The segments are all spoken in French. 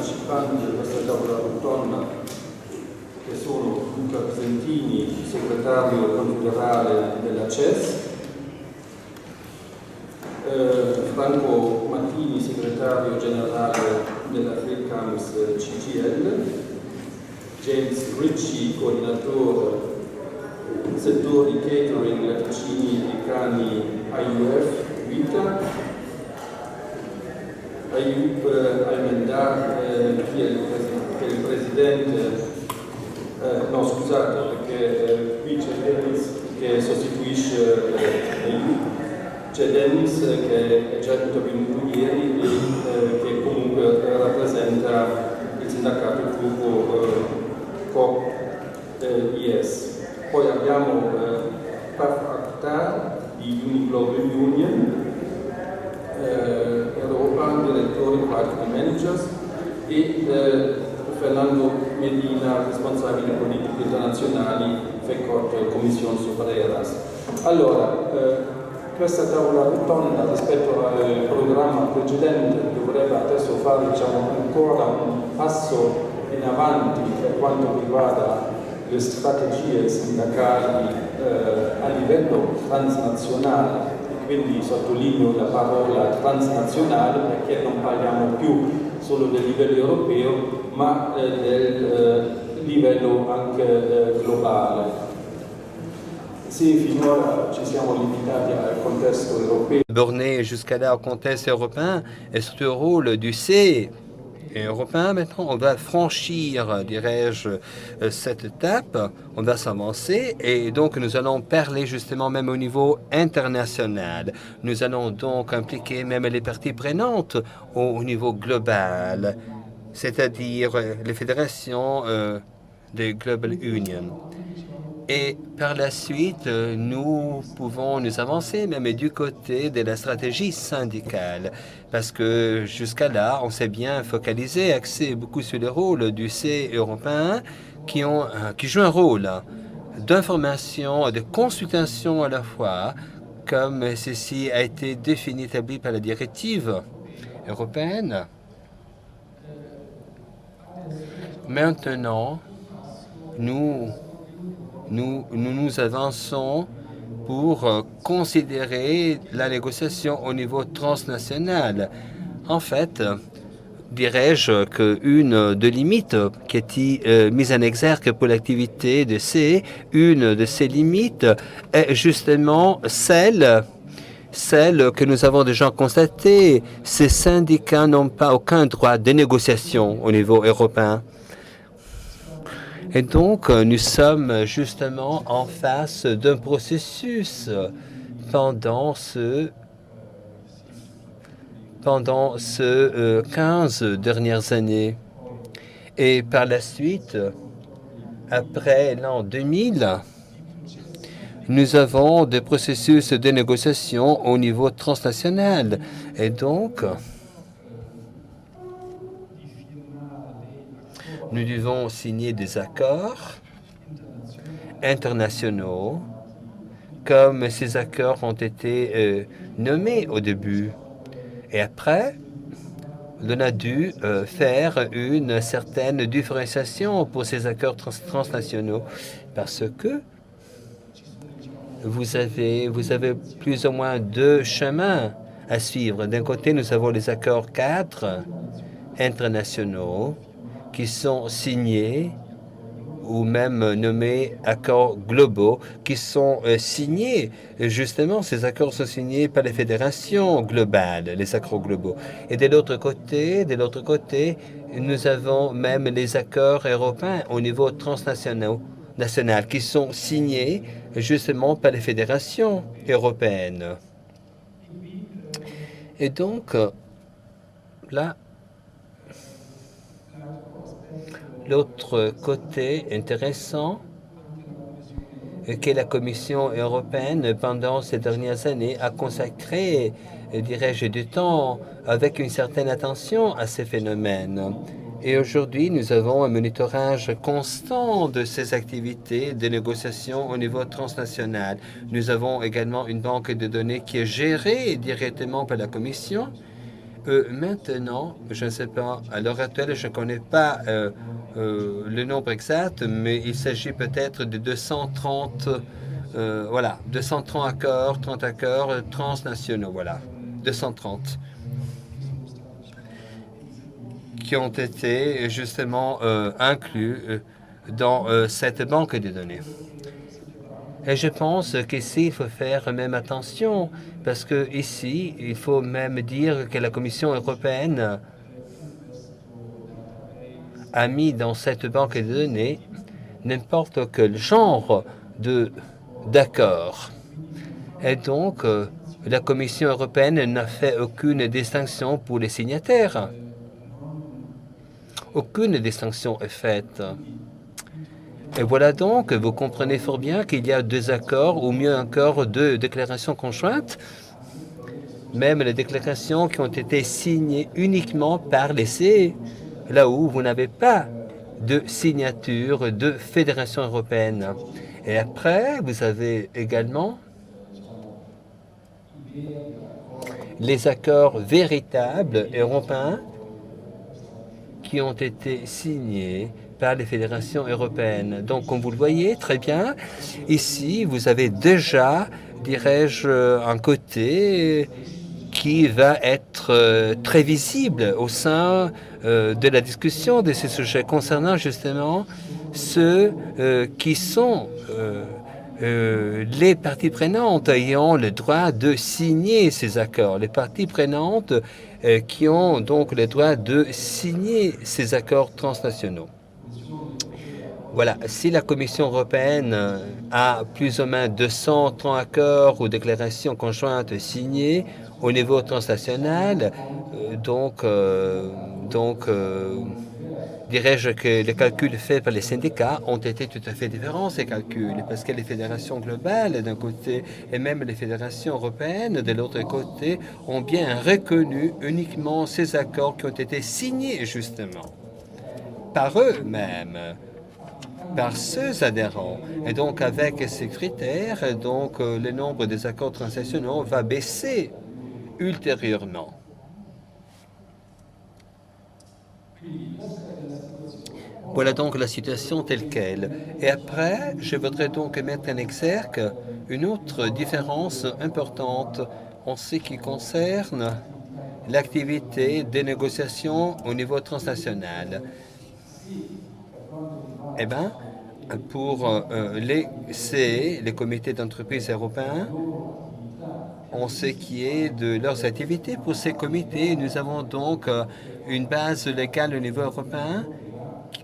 partecipanti a questa tavola rotonda, che sono Luca Pisentini, segretario confederale della CES, Franco Mattini, segretario generale della FreeCams CGL, James Ricci, coordinatore settori catering, latticini e cani IUF Vita, Ayub Almendar, che è il presidente, no scusate, perché qui c'è Dennis che sostituisce Ayub, c'è Dennis che è già intervenuto ieri e che comunque rappresenta il sindacato gruppo COP-IS. Poi abbiamo Paf Akhtar di Uniglobal Union, Europa, direttore Marketing Managers, e Fernando Medina, responsabile politiche internazionali, FECOT, Commissione Superiores. Allora, questa tavola rotonda rispetto al programma precedente dovrebbe adesso fare ancora un passo in avanti per quanto riguarda le strategie sindacali a livello transnazionale, quindi sottolineo la parola transnazionale perché non parliamo più solo del livello europeo ma del livello anche globale. Si finora ci siamo limitati al contesto europeo. Borné jusqu'à là au contexte européen et surtout le rôle du C européen. Maintenant, on va franchir, dirais-je, cette étape, on va s'avancer et donc nous allons parler justement même au niveau international. Nous allons donc impliquer même les parties prenantes au niveau global, c'est-à-dire les fédérations de Global Union. Et par la suite, nous pouvons nous avancer même du côté de la stratégie syndicale, parce que jusqu'à là, on s'est bien focalisé, axé beaucoup sur le rôle du C européen, qui joue un rôle d'information, de consultation à la fois, comme ceci a été défini, établi par la directive européenne. Maintenant, nous avançons pour considérer la négociation au niveau transnational. En fait, dirais-je qu'une des limites qui est mise en exergue pour l'activité de C, une de ces limites est justement celle que nous avons déjà constatée. Ces syndicats n'ont pas aucun droit de négociation au niveau européen. Et donc, nous sommes justement en face d'un processus pendant ce 15 dernières années. Et par la suite, après l'an 2000, nous avons des processus de négociation au niveau transnational. Et donc, nous devons signer des accords internationaux, comme ces accords ont été nommés au début. Et après, on a dû faire une certaine différenciation pour ces accords transnationaux, parce que vous avez plus ou moins deux chemins à suivre. D'un côté, nous avons les accords cadres internationaux, qui sont signés ou même nommés accords globaux, qui sont signés. Justement, ces accords sont signés par les fédérations globales, les accords globaux. Et de l'autre côté, nous avons même les accords européens au niveau transnational, qui sont signés justement par les fédérations européennes. Et donc, là, l'autre côté intéressant que la Commission européenne, pendant ces dernières années, a consacré, dirais-je, du temps avec une certaine attention à ces phénomènes. Et aujourd'hui, nous avons un monitorage constant de ces activités de négociation au niveau transnational. Nous avons également une banque de données qui est gérée directement par la Commission, Maintenant, je ne sais pas, à l'heure actuelle, je ne connais pas le nombre exact, mais il s'agit peut-être de 230, voilà, 230 accords, 30 accords transnationaux, voilà, 230 qui ont été justement inclus dans cette banque de données. Et je pense qu'ici, il faut faire même attention, parce que ici, il faut même dire que la Commission européenne a mis dans cette banque de données n'importe quel genre d'accord. Et donc, la Commission européenne n'a fait aucune distinction pour les signataires. Aucune distinction est faite. Et voilà donc, vous comprenez fort bien qu'il y a 2 accords, ou mieux encore 2 déclarations conjointes, même les déclarations qui ont été signées uniquement par les CE, là où vous n'avez pas de signature de fédération européenne. Et après, vous avez également les accords véritables européens qui ont été signés par les fédérations européennes. Donc, comme vous le voyez très bien, ici, vous avez déjà, dirais-je, un côté qui va être très visible au sein de la discussion de ces sujets concernant justement ceux qui sont les parties prenantes ayant le droit de signer ces accords, les parties prenantes qui ont donc le droit de signer ces accords transnationaux. Voilà, si la Commission européenne a plus ou moins 230 accords ou déclarations conjointes signées au niveau transnational, dirais-je que les calculs faits par les syndicats ont été tout à fait différents, ces calculs, parce que les fédérations globales d'un côté et même les fédérations européennes de l'autre côté ont bien reconnu uniquement ces accords qui ont été signés justement par eux-mêmes, par ceux adhérents. Et donc, avec ces critères, donc, le nombre des accords transnationaux va baisser ultérieurement. Voilà donc la situation telle qu'elle. Et après, je voudrais donc mettre en exergue une autre différence importante en ce qui concerne l'activité des négociations au niveau transnational. Eh bien, pour les CE, les comités d'entreprise européens, en ce qui est de leurs activités, pour ces comités, nous avons donc une base légale au niveau européen.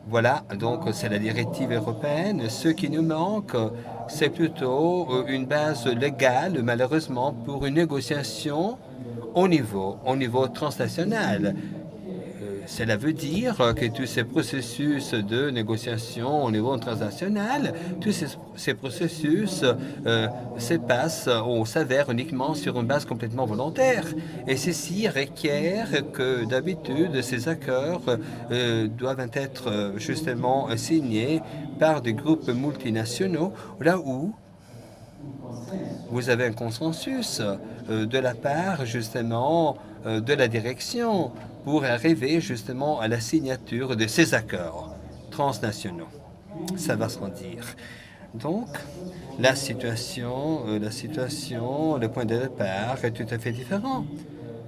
Voilà, donc c'est la directive européenne. Ce qui nous manque, c'est plutôt une base légale, malheureusement, pour une négociation au niveau transnational. Cela veut dire que tous ces processus de négociation au niveau transnational, tous ces processus se passent ou s'avèrent uniquement sur une base complètement volontaire. Et ceci requiert que d'habitude ces accords doivent être justement signés par des groupes multinationaux, là où vous avez un consensus de la part justement de la direction pour arriver justement à la signature de ces accords transnationaux. Ça va sans dire. Donc, la situation, le point de départ est tout à fait différent.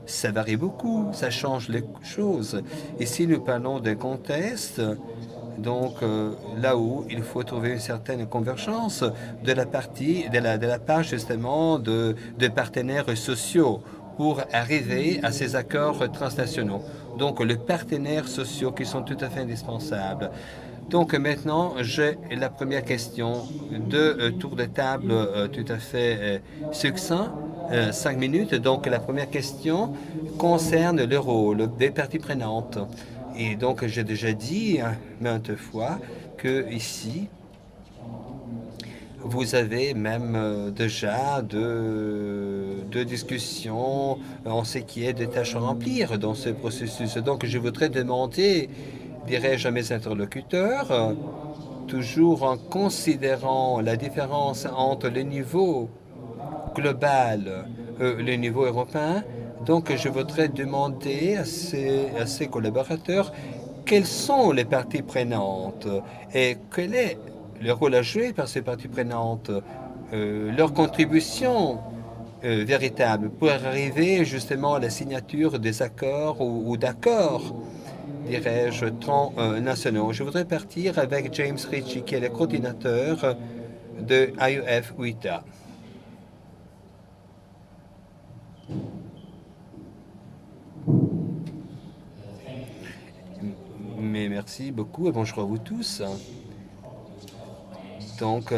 Ça varie beaucoup, ça change les choses. Ici, nous parlons d'un contexte, donc là où il faut trouver une certaine convergence de la part justement de partenaires sociaux pour arriver à ces accords transnationaux. Donc, les partenaires sociaux qui sont tout à fait indispensables. Donc, maintenant, j'ai la première question, de tour de table tout à fait succinct, 5 minutes. Donc, la première question concerne le rôle des parties prenantes. Et donc, j'ai déjà dit maintes fois que ici, vous avez même déjà de discussions en ce qui est des tâches à remplir dans ce processus. Donc, je voudrais demander, dirais-je à mes interlocuteurs, toujours en considérant la différence entre le niveau global et le niveau européen, Donc, je voudrais demander à ces collaborateurs quelles sont les parties prenantes et quel est le rôle à jouer par ces parties prenantes, leur contribution véritable pour arriver justement à la signature des accords ou d'accords, dirais-je, nationaux. Je voudrais partir avec James Ritchie, qui est le coordinateur de IUF-UITA. Mais merci beaucoup et bonjour à vous tous. Donc,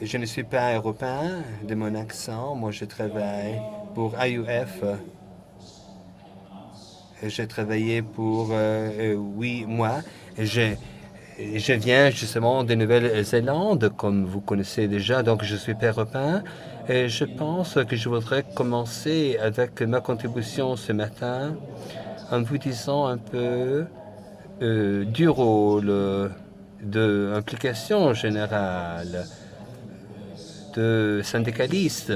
je ne suis pas européen de mon accent. Moi, je travaille pour IUF. J'ai travaillé pour 8 mois. Je viens justement de Nouvelle-Zélande, comme vous connaissez déjà, donc je suis pas européen. Et je pense que je voudrais commencer avec ma contribution ce matin en vous disant un peu du rôle de implication générale de syndicalistes.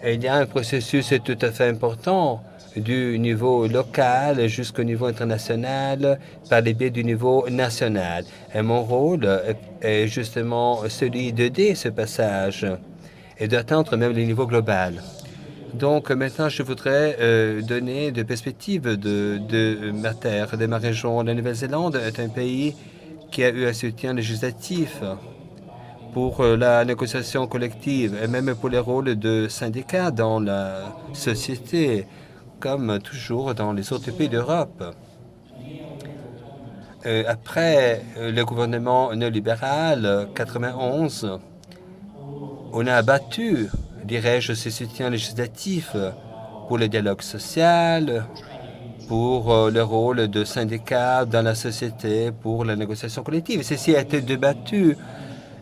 Et il y a un processus tout à fait important du niveau local jusqu'au niveau international par les biais du niveau national. Et mon rôle est justement celui d'aider ce passage et d'atteindre même le niveau global. Donc maintenant, je voudrais donner des perspectives de ma terre, de ma région. La Nouvelle-Zélande est un pays qui a eu un soutien législatif pour la négociation collective et même pour les rôles de syndicats dans la société, comme toujours dans les autres pays d'Europe. Après le gouvernement néolibéral 91, on a abattu, dirais-je, ce soutien législatif pour le dialogue social, pour le rôle de syndicats dans la société, pour la négociation collective. Ceci a été débattu.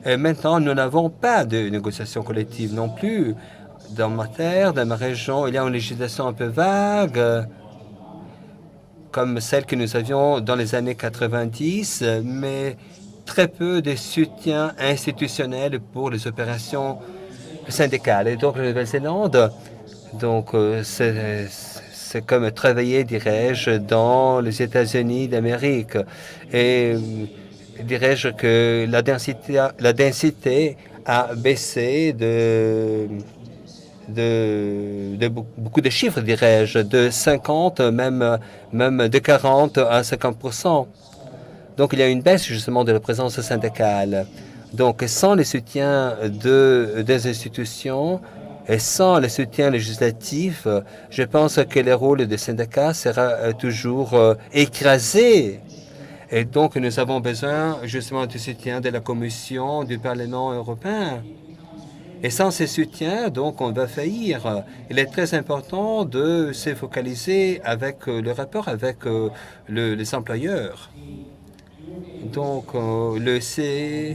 Et maintenant, nous n'avons pas de négociation collective non plus. Dans ma terre, dans ma région, il y a une législation un peu vague, comme celle que nous avions dans les années 90, mais très peu de soutien institutionnel pour les opérations syndicales. Et donc, la Nouvelle-Zélande, c'est comme travailler, dirais-je, dans les États-Unis d'Amérique. Et dirais-je que la densité a baissé de beaucoup de chiffres, dirais-je, de 50, même de 40 à 50%. Donc, il y a une baisse justement de la présence syndicale. Donc, sans le soutien des institutions et sans le soutien législatif, je pense que le rôle des syndicats sera toujours écrasé. Et donc, nous avons besoin justement du soutien de la Commission, du Parlement européen. Et sans ces soutiens, donc, on va faillir. Il est très important de se focaliser avec le rapport avec les employeurs. Donc, le CE,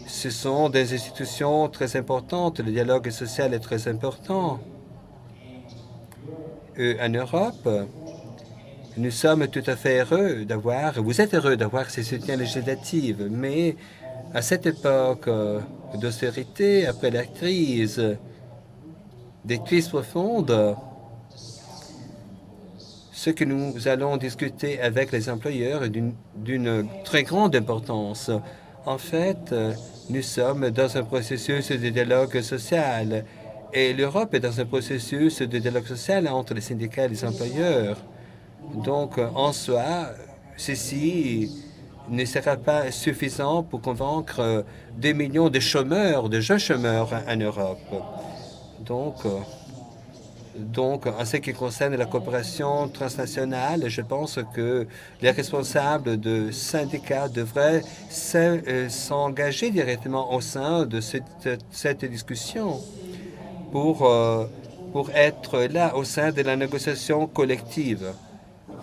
ce sont des institutions très importantes. Le dialogue social est très important. En Europe, nous sommes tout à fait heureux vous êtes heureux d'avoir ces soutiens législatifs, mais à cette époque d'austérité, après la crise, des crises profondes, ce que nous allons discuter avec les employeurs est d'une très grande importance. En fait, nous sommes dans un processus de dialogue social et l'Europe est dans un processus de dialogue social entre les syndicats et les employeurs. Donc, en soi, ceci ne sera pas suffisant pour convaincre 2 millions de chômeurs, de jeunes chômeurs en Europe. Donc, en ce qui concerne la coopération transnationale, je pense que les responsables de syndicats devraient s'engager directement au sein de cette discussion pour être là au sein de la négociation collective.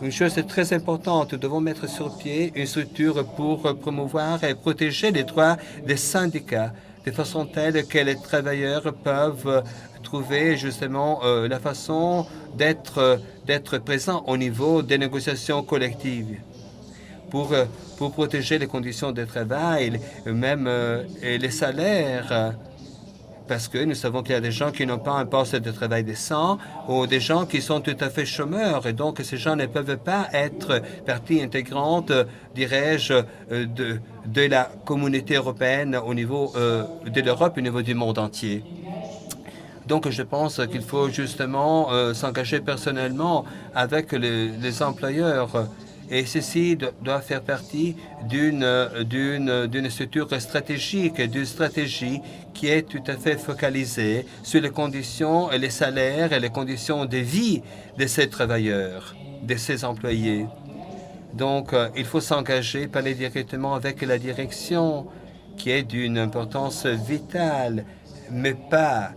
Une chose très importante, nous devons mettre sur pied une structure pour promouvoir et protéger les droits des syndicats de façon telle que les travailleurs peuvent trouver justement la façon d'être présents au niveau des négociations collectives pour protéger les conditions de travail, même les salaires parce que nous savons qu'il y a des gens qui n'ont pas un poste de travail décent ou des gens qui sont tout à fait chômeurs. Et donc, ces gens ne peuvent pas être partie intégrante, dirais-je, de la communauté européenne au niveau de l'Europe, au niveau du monde entier. Donc, je pense qu'il faut justement s'engager personnellement avec les employeurs. Et ceci doit faire partie d'une structure stratégique, d'une stratégie qui est tout à fait focalisée sur les conditions et les salaires et les conditions de vie de ces travailleurs, de ces employés. Donc, il faut s'engager, parler directement avec la direction, qui est d'une importance vitale, mais pas,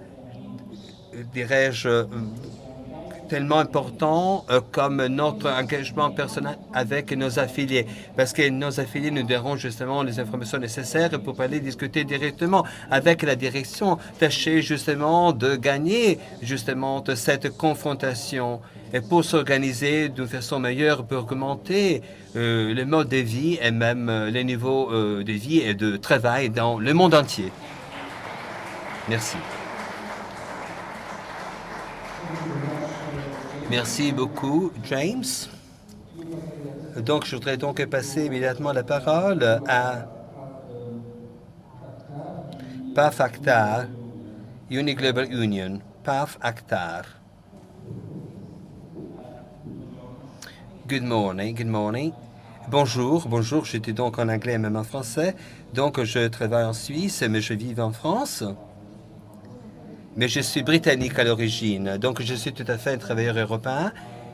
dirais-je, tellement important comme notre engagement personnel avec nos affiliés, parce que nos affiliés nous donneront justement les informations nécessaires pour aller discuter directement avec la direction, tâcher justement de gagner justement de cette confrontation et pour s'organiser d'une façon meilleure pour augmenter le mode de vie et même les niveaux de vie et de travail dans le monde entier. Merci. Merci beaucoup, James. Donc, je voudrais donc passer immédiatement la parole à Paf Akhtar, Uniglobal Union. Paf Akhtar. Good morning, good morning. Bonjour, bonjour. J'étais donc en anglais et même en français. Donc, je travaille en Suisse, mais je vis en France. Mais je suis britannique à l'origine, donc je suis tout à fait un travailleur européen,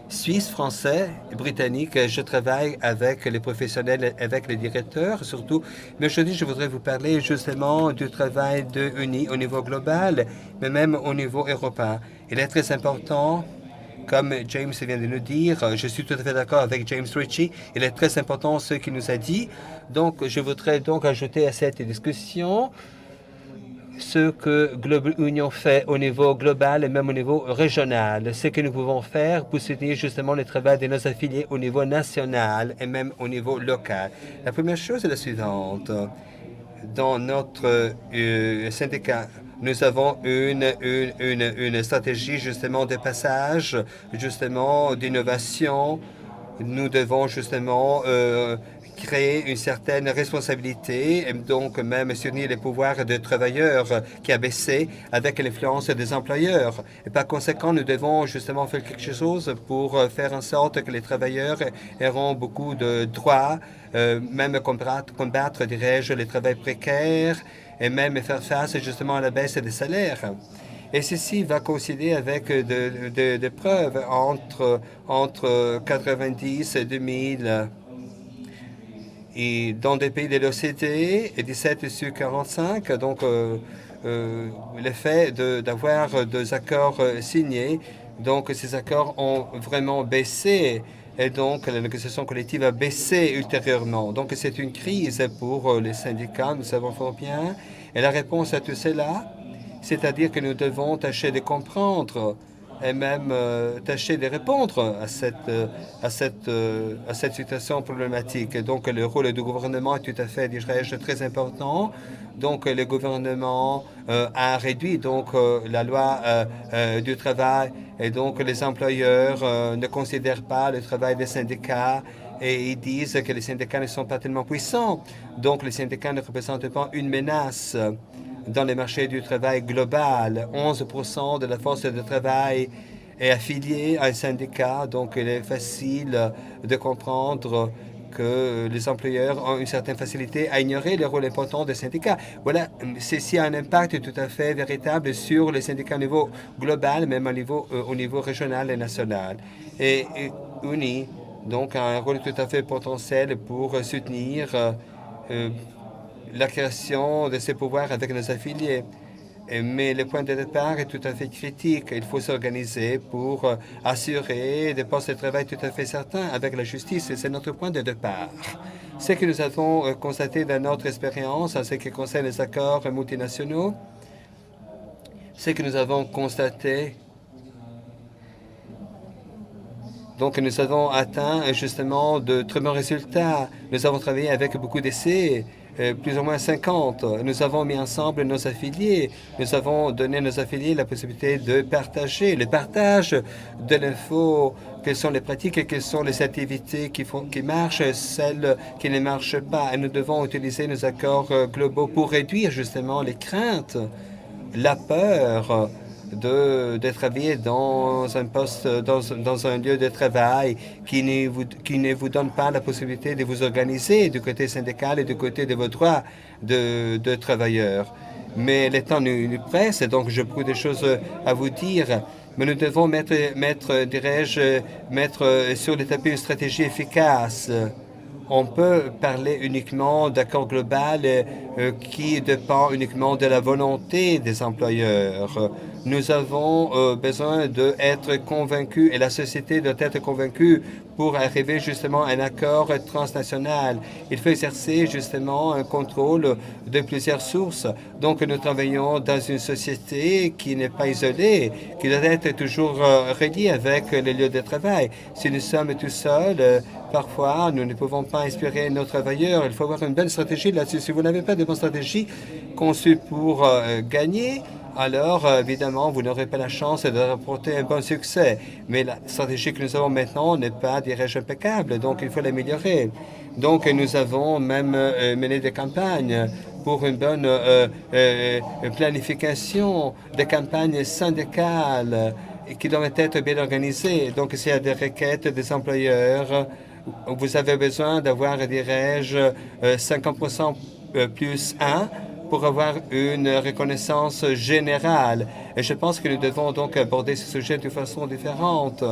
suisse, français, britannique. Je travaille avec les professionnels, avec les directeurs surtout. Mais aujourd'hui, je voudrais vous parler justement du travail de UNI au niveau global, mais même au niveau européen. Il est très important, comme James vient de nous dire, je suis tout à fait d'accord avec James Ritchie, il est très important ce qu'il nous a dit. Donc, je voudrais donc ajouter à cette discussion ce que Global Union fait au niveau global et même au niveau régional, ce que nous pouvons faire pour soutenir justement le travail de nos affiliés au niveau national et même au niveau local. La première chose est la suivante. Dans notre syndicat, nous avons une stratégie justement de passage, justement d'innovation. Nous devons justement créer une certaine responsabilité et donc même soutenir les pouvoirs des travailleurs qui a baissé avec l'influence des employeurs. Et par conséquent, nous devons justement faire quelque chose pour faire en sorte que les travailleurs auront beaucoup de droits, même combattre, dirais-je, les travails précaires et même faire face justement à la baisse des salaires. Et ceci va coïncider avec des preuves entre 90 et 2000. Et dans des pays de l'OCDE, 17 sur 45, donc le fait d'avoir des accords signés, donc ces accords ont vraiment baissé et donc la négociation collective a baissé ultérieurement. Donc c'est une crise pour les syndicats, nous savons fort bien. Et la réponse à tout cela, c'est-à-dire que nous devons tâcher de comprendre et même tâcher de répondre à cette situation problématique. Donc, le rôle du gouvernement est tout à fait, dirais-je, très important. Donc, le gouvernement a réduit donc la loi du travail et donc les employeurs ne considèrent pas le travail des syndicats et ils disent que les syndicats ne sont pas tellement puissants. Donc, les syndicats ne représentent pas une menace dans les marchés du travail global. 11% de la force de travail est affiliée à un syndicat, donc il est facile de comprendre que les employeurs ont une certaine facilité à ignorer le rôle important des syndicats. Voilà, ceci a un impact tout à fait véritable sur les syndicats au niveau global, même au niveau régional et national. Et UNI, donc, a un rôle tout à fait potentiel pour soutenir la création de ces pouvoirs avec nos affiliés. Mais le point de départ est tout à fait critique. Il faut s'organiser pour assurer des postes de travail tout à fait certains avec la justice. C'est notre point de départ. Ce que nous avons constaté dans notre expérience en ce qui concerne les accords multinationaux, c'est que nous avons constaté donc nous avons atteint justement de très bons résultats. Nous avons travaillé avec beaucoup d'essais plus ou moins 50. Nous avons mis ensemble nos affiliés. Nous avons donné à nos affiliés la possibilité de partager. Le partage de l'info, quelles sont les pratiques et quelles sont les activités qui marchent, celles qui ne marchent pas. Et nous devons utiliser nos accords globaux pour réduire justement les craintes, la peur de travailler dans un poste, dans un lieu de travail qui ne vous donne pas la possibilité de vous organiser du côté syndical et du côté de vos droits de travailleurs. Mais le temps nous presse, donc j'ai beaucoup de choses à vous dire. Mais nous devons dirais-je, mettre sur le tapis une stratégie efficace. On peut parler uniquement d'accord global qui dépend uniquement de la volonté des employeurs. Nous avons besoin d'être convaincus et la société doit être convaincue pour arriver justement à un accord transnational. Il faut exercer justement un contrôle de plusieurs sources. Donc nous travaillons dans une société qui n'est pas isolée, qui doit être toujours reliée avec les lieux de travail. Si nous sommes tout seuls, parfois, nous ne pouvons pas inspirer nos travailleurs. Il faut avoir une bonne stratégie là-dessus. Si vous n'avez pas de bonne stratégie conçue pour gagner, alors, évidemment, vous n'aurez pas la chance de rapporter un bon succès. Mais la stratégie que nous avons maintenant n'est pas, dirais-je, impeccable, donc il faut l'améliorer. Donc, nous avons même mené des campagnes pour une bonne planification, des campagnes syndicales qui doivent être bien organisées. Donc, s'il y a des requêtes des employeurs, vous avez besoin d'avoir, dirais-je, 50% plus 1 pour avoir une reconnaissance générale. Et je pense que nous devons donc aborder ce sujet de façon différente.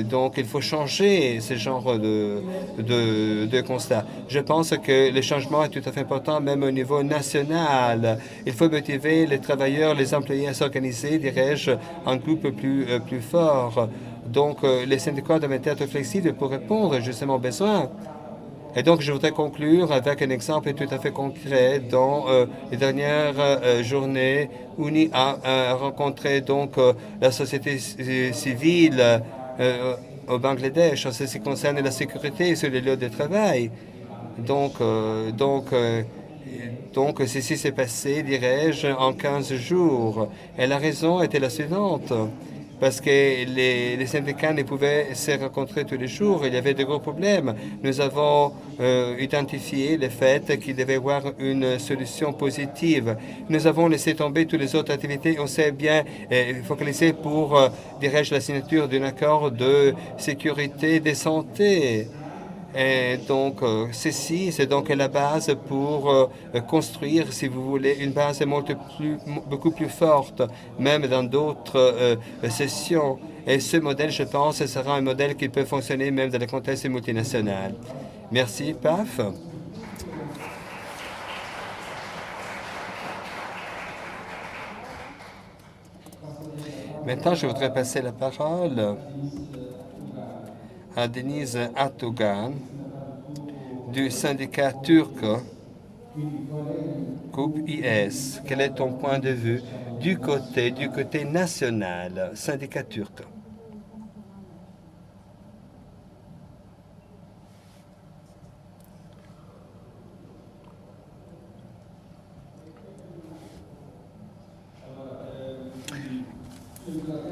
Donc, il faut changer ce genre de constat. Je pense que le changement est tout à fait important, même au niveau national. Il faut motiver les travailleurs, les employés à s'organiser, dirais-je, en groupe plus fort. Donc, les syndicats doivent être flexibles pour répondre justement aux besoins. Et donc, je voudrais conclure avec un exemple tout à fait concret. Dans les dernières journées, UNI a rencontré donc la société civile au Bangladesh en ce qui concerne la sécurité sur les lieux de travail. Donc, ceci s'est passé, dirais-je, en 15 jours. Et la raison était la suivante. Parce que les syndicats ne pouvaient se rencontrer tous les jours. Il y avait de gros problèmes. Nous avons identifié le fait qu'il devait y avoir une solution positive. Nous avons laissé tomber toutes les autres activités. On s'est bien focalisé pour, dirais-je, la signature d'un accord de sécurité de santé. Et donc, ceci, c'est donc la base pour construire, si vous voulez, une base beaucoup plus forte, même dans d'autres sessions. Et ce modèle, je pense, sera un modèle qui peut fonctionner même dans le contexte multinational. Merci, Paf. Maintenant, je voudrais passer la parole à Denise Atogan du syndicat turc Coupe IS. Quel est ton point de vue du côté national, syndicat turc?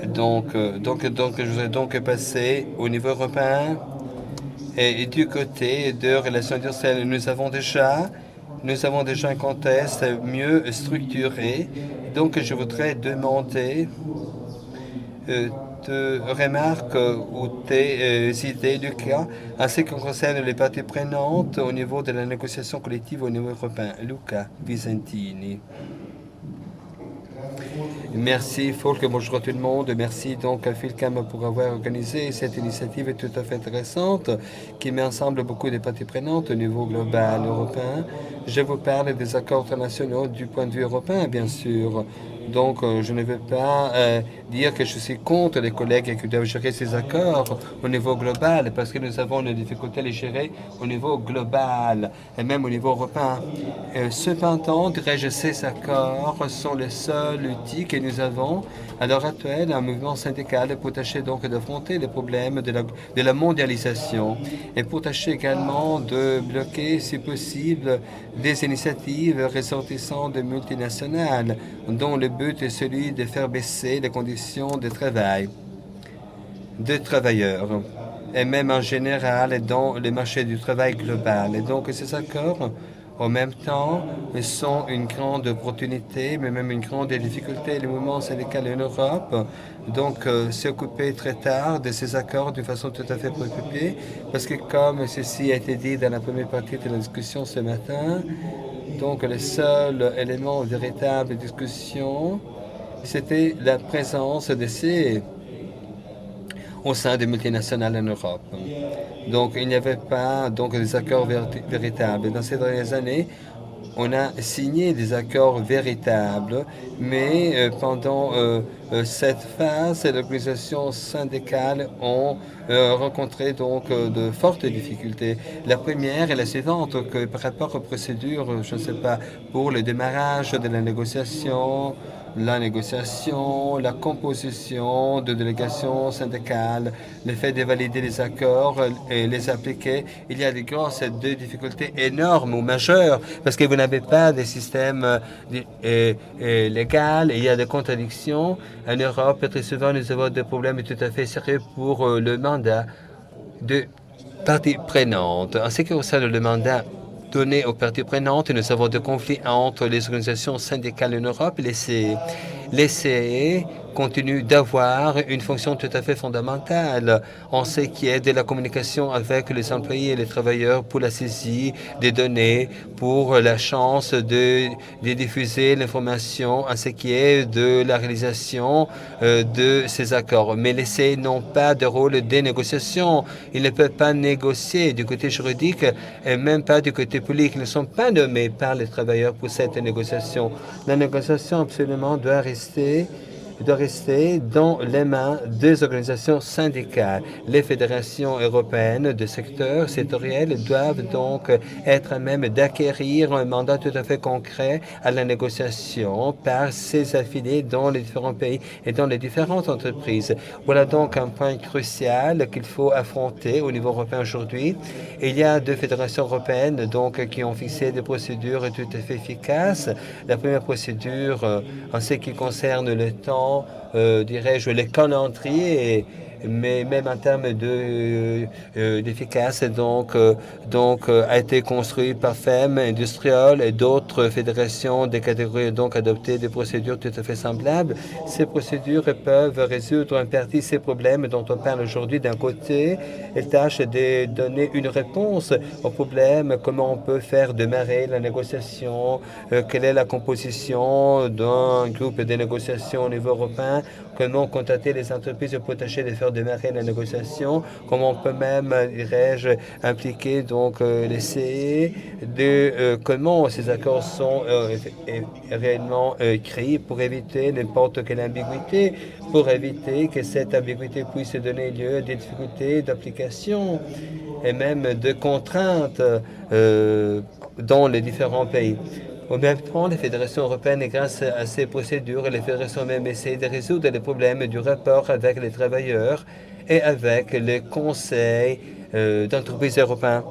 Donc, je voudrais donc passer au niveau européen et du côté de relations industrielles. Nous avons déjà un contexte mieux structuré. Donc, je voudrais demander de remarques ou tes idées, Lucas, en ce qui concerne les parties prenantes au niveau de la négociation collective au niveau européen. Luca Visentini. Merci, Folk. Bonjour à tout le monde. Merci donc à Philcam pour avoir organisé cette initiative tout à fait intéressante qui met ensemble beaucoup de parties prenantes au niveau global européen. Je vous parle des accords internationaux du point de vue européen, bien sûr. Donc, je ne veux pas dire que je suis contre les collègues qui doivent gérer ces accords au niveau global, parce que nous avons une difficulté à les gérer au niveau global et même au niveau européen. Cependant, dirais-je, ces accords sont les seuls outils que nous avons à l'heure actuelle, un mouvement syndical pour tâcher donc d'affronter les problèmes de la mondialisation et pour tâcher également de bloquer, si possible, des initiatives ressortissantes de multinationales dont le but est celui de faire baisser les conditions de travail des travailleurs et même en général dans le marché du travail global. Et donc ces accords, en même temps, sont une grande opportunité, mais même une grande difficulté. Le mouvement syndical en Europe, donc, s'est occupé très tard de ces accords d'une façon tout à fait préoccupée, parce que comme ceci a été dit dans la première partie de la discussion ce matin, donc le seul élément de véritable discussion, c'était la présence de ces au sein des multinationales en Europe. Donc, il n'y avait pas des accords véritables. Dans ces dernières années, on a signé des accords véritables, mais pendant cette phase, les organisations syndicales ont rencontré de fortes difficultés. La première est la suivante, que par rapport aux procédures, je ne sais pas, pour le démarrage de la négociation, la composition de délégations syndicales, le fait de valider les accords et les appliquer, il y a des grosses difficultés énormes ou majeures parce que vous n'avez pas de système légal et il y a des contradictions. En Europe, très souvent, nous avons des problèmes tout à fait sérieux pour le mandat de parties prenantes. En ce qui concerne le mandat donné aux parties prenantes, nous avons des conflits entre les organisations syndicales en Europe et les CE continuent d'avoir une fonction tout à fait fondamentale en ce qui est de la communication avec les employés et les travailleurs pour la saisie des données, pour la chance de diffuser l'information en ce qui est de la réalisation de ces accords. Mais les CE n'ont pas de rôle de négociation. Ils ne peuvent pas négocier du côté juridique et même pas du côté politique. Ils ne sont pas nommés par les travailleurs pour cette négociation. La négociation absolument doit rester dans les mains des organisations syndicales. Les fédérations européennes de secteurs sectoriels doivent donc être à même d'acquérir un mandat tout à fait concret à la négociation par ses affiliés dans les différents pays et dans les différentes entreprises. Voilà donc un point crucial qu'il faut affronter au niveau européen aujourd'hui. Il y a deux fédérations européennes donc qui ont fixé des procédures tout à fait efficaces. La première procédure en ce qui concerne le temps, dirais-je, les calendriers, mais même en termes d'efficace, a été construit par FEM, Industrial et d'autres fédérations des catégories donc adopté des procédures tout à fait semblables. Ces procédures peuvent résoudre en partie ces problèmes dont on parle aujourd'hui. D'un côté, elles tâchent de donner une réponse aux problèmes, comment on peut faire démarrer la négociation, quelle est la composition d'un groupe de négociation au niveau européen, comment contacter les entreprises pour tâcher de faire démarrer la négociation, comment on peut même, dirais-je, impliquer donc les CE, comment ces accords sont réellement créés pour éviter n'importe quelle ambiguïté, pour éviter que cette ambiguïté puisse donner lieu à des difficultés d'application et même de contraintes dans les différents pays. En même temps, les fédérations européennes, grâce à ces procédures, les fédérations même essayent de résoudre les problèmes du rapport avec les travailleurs et avec les conseils d'entreprises européens,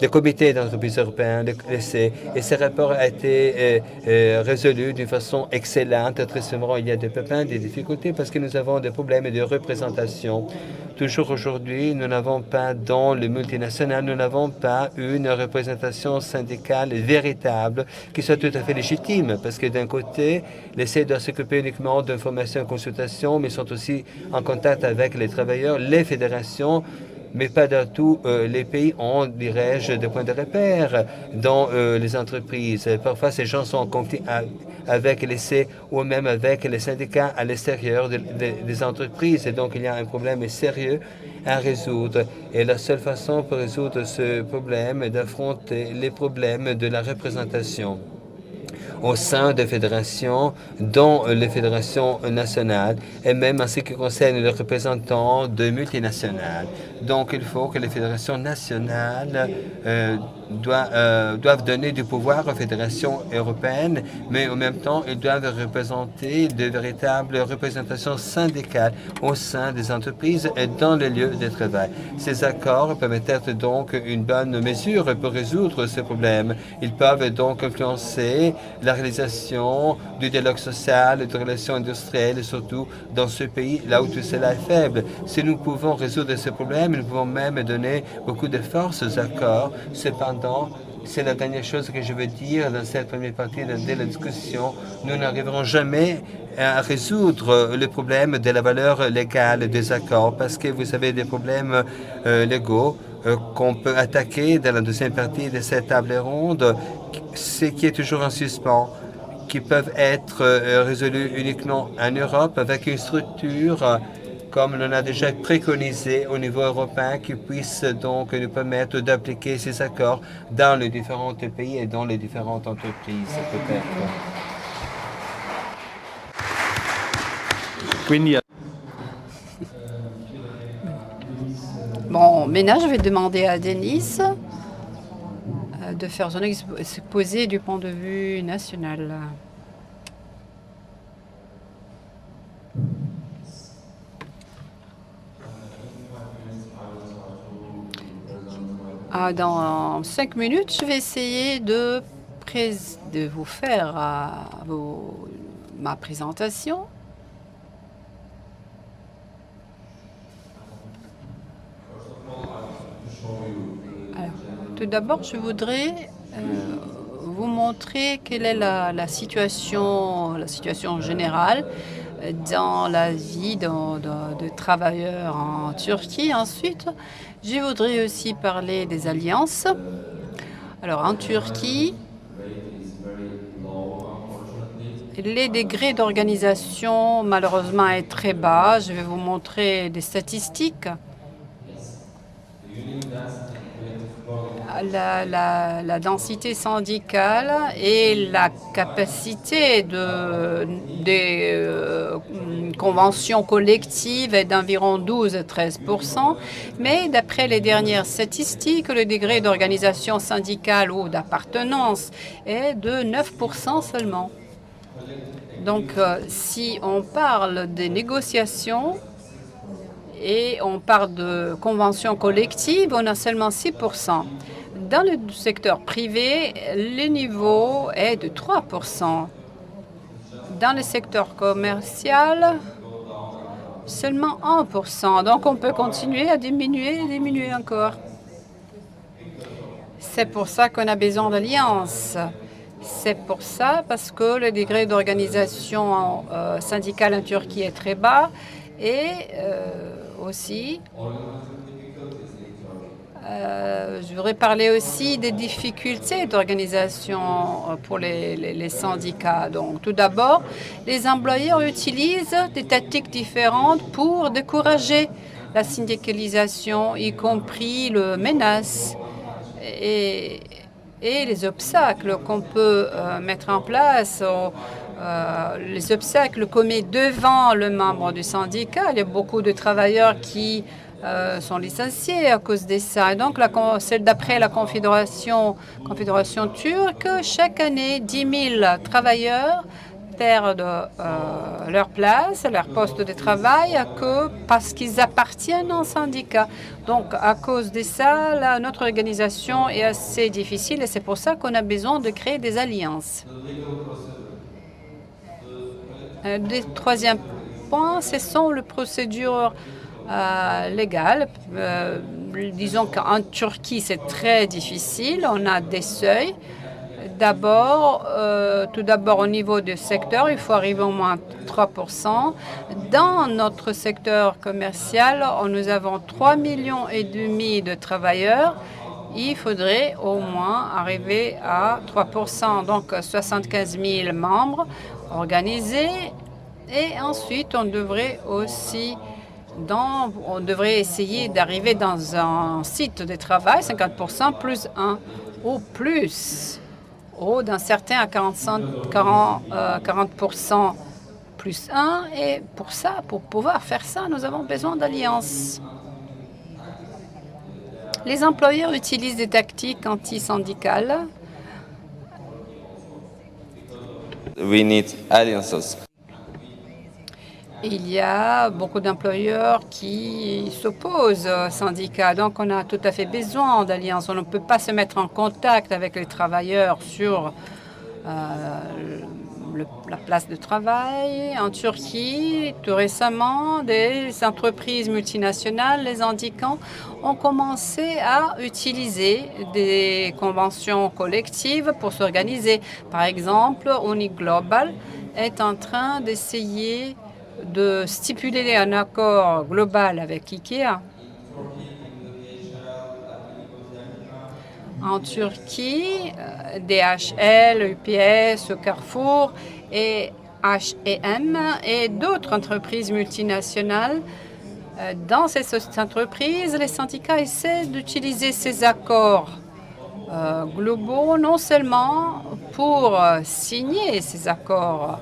les comités d'entreprises européens, et ce rapport a été résolu d'une façon excellente. Très souvent, il y a des pépins, des difficultés parce que nous avons des problèmes de représentation. Toujours aujourd'hui, nous n'avons pas dans le multinational, nous n'avons pas une représentation syndicale véritable qui soit tout à fait légitime parce que d'un côté, les CE doivent s'occuper uniquement d'information et consultation, mais sont aussi en contact avec les travailleurs, les fédérations, mais pas dans tous les pays ont, dirais-je, des points de repère dans les entreprises. Parfois, ces gens sont en conflit avec les C ou même avec les syndicats à l'extérieur des entreprises. Et donc, il y a un problème sérieux à résoudre. Et la seule façon pour résoudre ce problème est d'affronter les problèmes de la représentation. au sein des fédérations, dont les fédérations nationales, et même en ce qui concerne les représentants de multinationales. Donc, il faut que les fédérations nationales doivent donner du pouvoir aux fédérations européennes, mais en même temps, ils doivent représenter de véritables représentations syndicales au sein des entreprises et dans les lieux de travail. Ces accords peuvent être donc une bonne mesure pour résoudre ce problème. Ils peuvent donc influencer la réalisation du dialogue social, de relations industrielles, surtout dans ce pays là où tout cela est faible. Si nous pouvons résoudre ce problème, nous pouvons même donner beaucoup de force aux accords. Cependant, c'est la dernière chose que je veux dire dans cette première partie de la discussion. Nous n'arriverons jamais à résoudre le problème de la valeur légale des accords parce que vous avez des problèmes légaux qu'on peut attaquer dans la deuxième partie de cette table ronde, ce qui est toujours en suspens, qui peuvent être résolus uniquement en Europe avec une structure comme l'on a déjà préconisé au niveau européen, qui puisse donc nous permettre d'appliquer ces accords dans les différents pays et dans les différentes entreprises, peut-être. Bon, maintenant, je vais demander à Denis de faire son exposé du point de vue national. Dans 5 minutes, je vais essayer de vous faire ma présentation. Alors, tout d'abord, je voudrais vous montrer quelle est la situation générale dans la vie de travailleurs en Turquie. Ensuite, je voudrais aussi parler des alliances. Alors, en Turquie, les degrés d'organisation, malheureusement, est très bas. Je vais vous montrer des statistiques. La densité syndicale et la capacité des conventions collectives est d'environ 12 à 13 %, mais d'après les dernières statistiques, le degré d'organisation syndicale ou d'appartenance est de 9 % seulement. Donc, si on parle des négociations et on parle de conventions collectives, on a seulement 6 %. Dans le secteur privé, le niveau est de 3 %. Dans le secteur commercial, seulement 1 %. Donc, on peut continuer à diminuer et diminuer encore. C'est pour ça qu'on a besoin d'alliances. C'est pour ça parce que le degré d'organisation syndicale en Turquie est très bas et aussi... je voudrais parler aussi des difficultés d'organisation pour les syndicats. Donc, tout d'abord, les employeurs utilisent des tactiques différentes pour décourager la syndicalisation, y compris les menaces et les obstacles qu'on peut mettre en place. Les obstacles qu'on met devant le membre du syndicat. Il y a beaucoup de travailleurs qui sont licenciés à cause de ça. Et donc, d'après la Confédération turque, chaque année, 10 000 travailleurs perdent leur place, leur poste de travail parce qu'ils appartiennent à un syndicat. Donc, à cause de ça, notre organisation est assez difficile et c'est pour ça qu'on a besoin de créer des alliances. Le troisième point, ce sont les procédures légales. Disons qu'en Turquie, c'est très difficile. On a des seuils. Tout d'abord, au niveau du secteur, il faut arriver au moins 3 %. Dans notre secteur commercial, nous avons 3,5 millions de travailleurs. Il faudrait au moins arriver à 3 %, donc 75 000 membres organisés. Et ensuite, on devrait essayer d'arriver dans un site de travail, 50 % plus 1 ou plus. ou d'un certain à 40% plus 1. Et pour ça, pour pouvoir faire ça, nous avons besoin d'alliances. Les employeurs utilisent des tactiques anti-syndicales. We need alliances. Il y a beaucoup d'employeurs qui s'opposent aux syndicats, donc on a tout à fait besoin d'alliances. On ne peut pas se mettre en contact avec les travailleurs sur la place de travail. En Turquie, tout récemment, des entreprises multinationales, les syndicats, ont commencé à utiliser des conventions collectives pour s'organiser. Par exemple, Uniglobal est en train d'essayer de stipuler un accord global avec IKEA. En Turquie, DHL, UPS, Carrefour et H&M et d'autres entreprises multinationales. Dans ces entreprises, les syndicats essaient d'utiliser ces accords globaux non seulement pour signer ces accords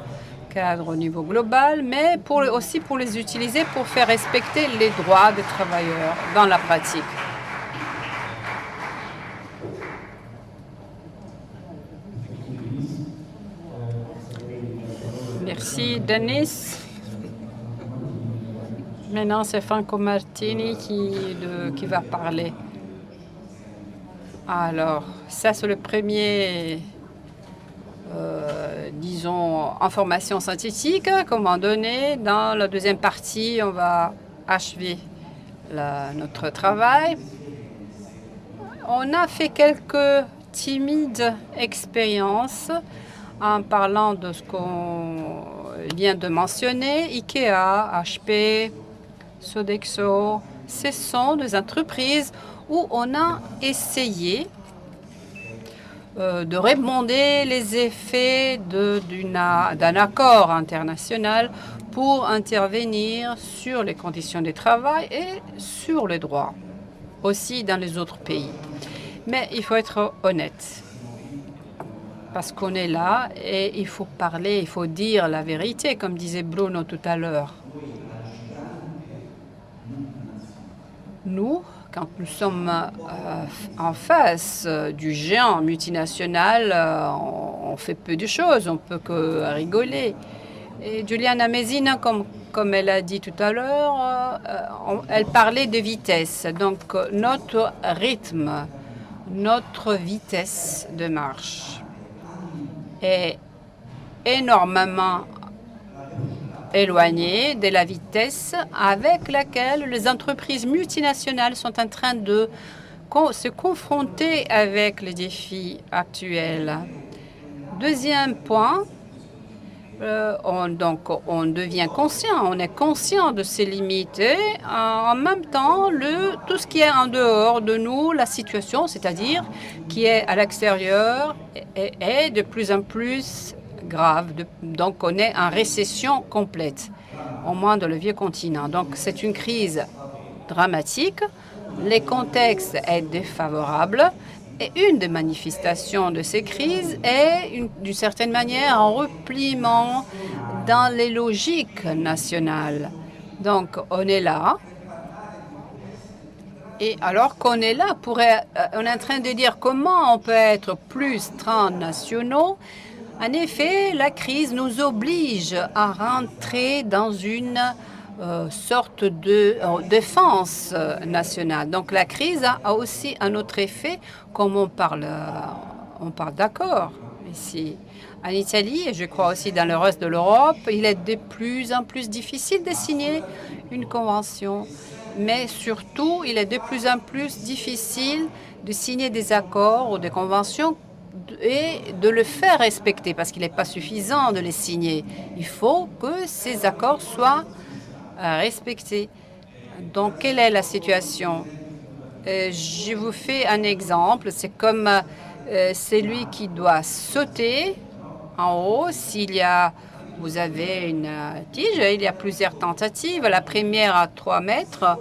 cadre au niveau global, mais aussi pour les utiliser pour faire respecter les droits des travailleurs dans la pratique. Merci, Denis. Maintenant, c'est Franco Martini qui va parler. Alors, ça, c'est le premier... disons, information synthétique, comment donner. Dans la deuxième partie, on va achever notre travail. On a fait quelques timides expériences en parlant de ce qu'on vient de mentionner. IKEA, HP, Sodexo, ce sont des entreprises où on a essayé de remonter les effets d'un accord international pour intervenir sur les conditions de travail et sur les droits, aussi dans les autres pays. Mais il faut être honnête, parce qu'on est là et il faut parler, il faut dire la vérité, comme disait Bruno tout à l'heure. Nous, quand nous sommes en face du géant multinational, on fait peu de choses, on peut que rigoler. Et Juliana Mesina, comme elle a dit tout à l'heure, elle parlait de vitesse. Donc notre rythme, notre vitesse de marche est énormément éloignée de la vitesse avec laquelle les entreprises multinationales sont en train de se confronter avec les défis actuels. Deuxième point, on devient conscient, on est conscient de ses limites et en même temps, tout ce qui est en dehors de nous, la situation, c'est-à-dire qui est à l'extérieur, est de plus en plus grave. Donc, on est en récession complète, au moins dans le vieux continent. Donc, c'est une crise dramatique. Le contexte est défavorable. Et une des manifestations de ces crises est, d'une certaine manière, un repliement dans les logiques nationales. Donc, on est là. Et alors qu'on est là, on est en train de dire comment on peut être plus transnationaux. En effet, la crise nous oblige à rentrer dans une sorte de défense nationale. Donc la crise a aussi un autre effet, comme on parle d'accord ici. En Italie, et je crois aussi dans le reste de l'Europe, il est de plus en plus difficile de signer une convention. Mais surtout, il est de plus en plus difficile de signer des accords ou des conventions et de le faire respecter, parce qu'il n'est pas suffisant de les signer. Il faut que ces accords soient respectés. Donc, quelle est la situation? Je vous fais un exemple. C'est comme celui qui doit sauter en haut. Vous avez une tige, il y a plusieurs tentatives. La première à 3 mètres,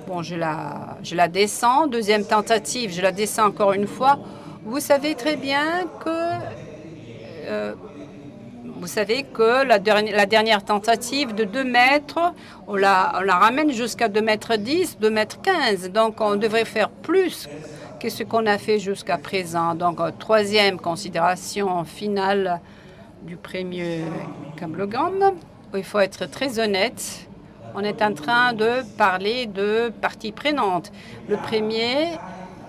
bon, je la descends. Deuxième tentative, je la descends encore une fois. Vous savez très bien que la dernière tentative de 2 mètres, on la ramène jusqu'à 2,10 m, 2,15 m. Donc, on devrait faire plus que ce qu'on a fait jusqu'à présent. Donc, troisième considération finale du premier cablegram. Il faut être très honnête. On est en train de parler de parties prenantes. Le premier,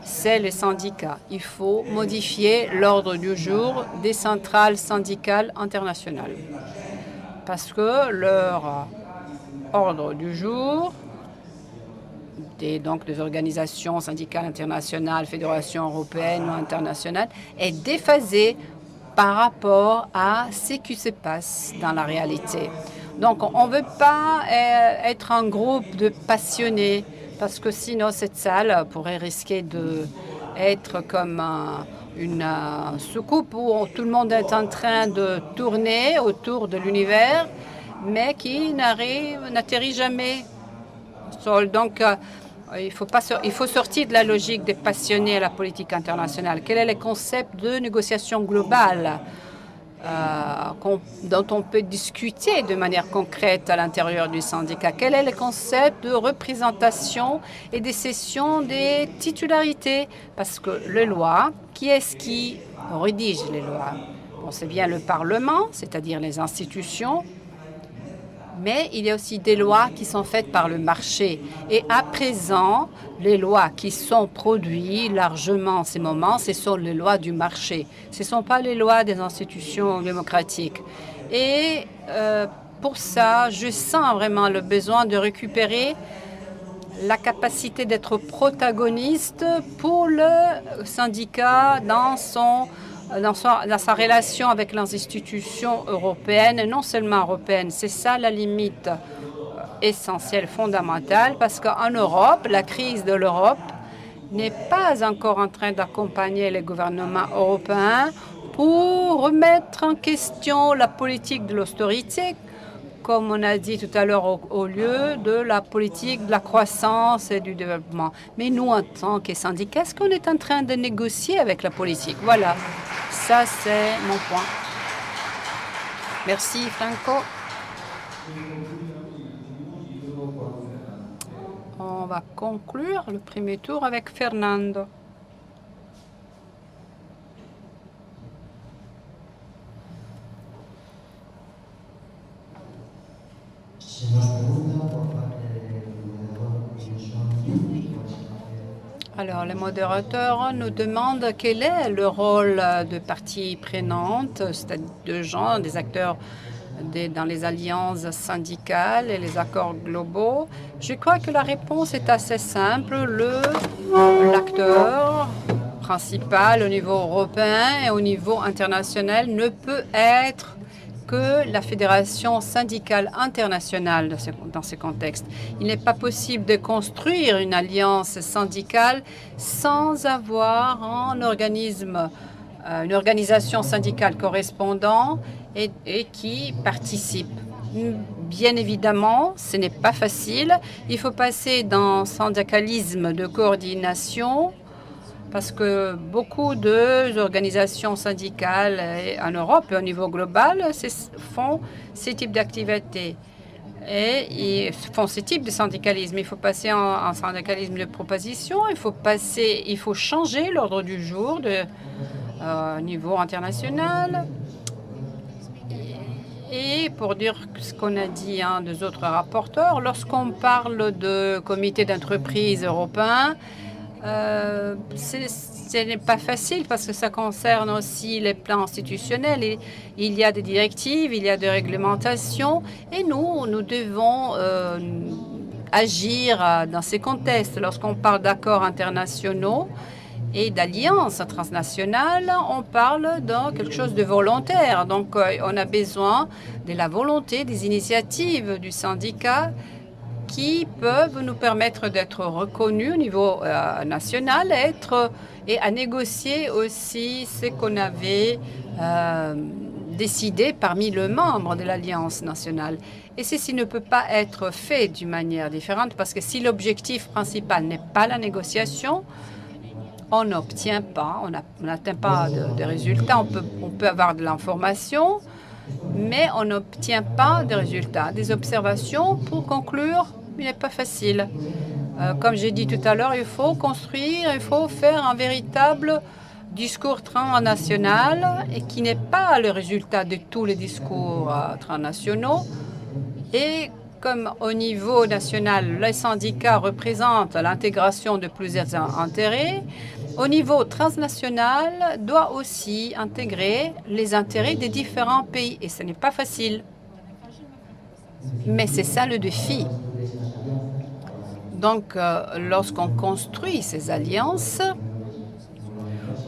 c'est les syndicats. Il faut modifier l'ordre du jour des centrales syndicales internationales. Parce que leur ordre du jour, donc des organisations syndicales internationales, fédérations européennes ou internationales, est déphasé par rapport à ce qui se passe dans la réalité. Donc, on ne veut pas être un groupe de passionnés, parce que sinon, cette salle pourrait risquer d'être comme une soucoupe où tout le monde est en train de tourner autour de l'univers, mais qui n'atterrit jamais au sol. Donc, il faut sortir de la logique des passionnés à la politique internationale. Quel est le concept de négociation globale dont on peut discuter de manière concrète à l'intérieur du syndicat? Quel est le concept de représentation et de cession des titularités? Parce que les lois, qui est-ce qui rédige les lois? Bon, c'est bien le Parlement, c'est-à-dire les institutions, mais il y a aussi des lois qui sont faites par le marché. Et à présent, les lois qui sont produites largement en ces moments, ce sont les lois du marché. Ce ne sont pas les lois des institutions démocratiques. Et pour ça, je sens vraiment le besoin de récupérer la capacité d'être protagoniste pour le syndicat dans sa relation avec les institutions européennes, et non seulement européennes. C'est ça la limite essentielle, fondamentale, parce qu'en Europe, la crise de l'Europe n'est pas encore en train d'accompagner les gouvernements européens pour remettre en question la politique de l'austérité, comme on a dit tout à l'heure, au lieu de la politique de la croissance et du développement. Mais nous, en tant que syndicats, est-ce qu'on est en train de négocier avec la politique? Voilà, ça c'est mon point. Merci, Franco. On va conclure le premier tour avec Fernando. Alors, les modérateurs nous demandent quel est le rôle de parties prenantes, c'est-à-dire de gens, des acteurs dans les alliances syndicales et les accords globaux. Je crois que la réponse est assez simple. L'acteur principal au niveau européen et au niveau international ne peut être que la Fédération syndicale internationale dans ce contexte. Il n'est pas possible de construire une alliance syndicale sans avoir une organisation syndicale correspondante et qui participe. Bien évidemment, ce n'est pas facile. Il faut passer d'un syndicalisme de coordination, parce que beaucoup d'organisations syndicales en Europe et au niveau global font ces types d'activités et ils font ce type de syndicalisme. Il faut passer en syndicalisme de proposition, il faut changer l'ordre du jour au niveau international. Et pour dire ce qu'on a dit des autres rapporteurs, lorsqu'on parle de comité d'entreprise européen, ce n'est pas facile parce que ça concerne aussi les plans institutionnels. Et il y a des directives, il y a des réglementations et nous devons agir dans ces contextes. Lorsqu'on parle d'accords internationaux et d'alliances transnationales, on parle de quelque chose de volontaire. Donc, on a besoin de la volonté, des initiatives du syndicat qui peuvent nous permettre d'être reconnus au niveau national et à négocier aussi ce qu'on avait décidé parmi les membres de l'Alliance nationale. Et ceci ne peut pas être fait d'une manière différente parce que si l'objectif principal n'est pas la négociation, on n'obtient pas, on n'atteint pas de résultats. On peut avoir de l'information, mais on n'obtient pas de résultats. Des observations pour conclure, il n'est pas facile. Comme j'ai dit tout à l'heure, il faut construire, il faut faire un véritable discours transnational et qui n'est pas le résultat de tous les discours transnationaux. Et comme au niveau national, les syndicats représentent l'intégration de plusieurs intérêts, au niveau transnational, doit aussi intégrer les intérêts des différents pays. Et ce n'est pas facile. Mais c'est ça le défi. Donc, lorsqu'on construit ces alliances,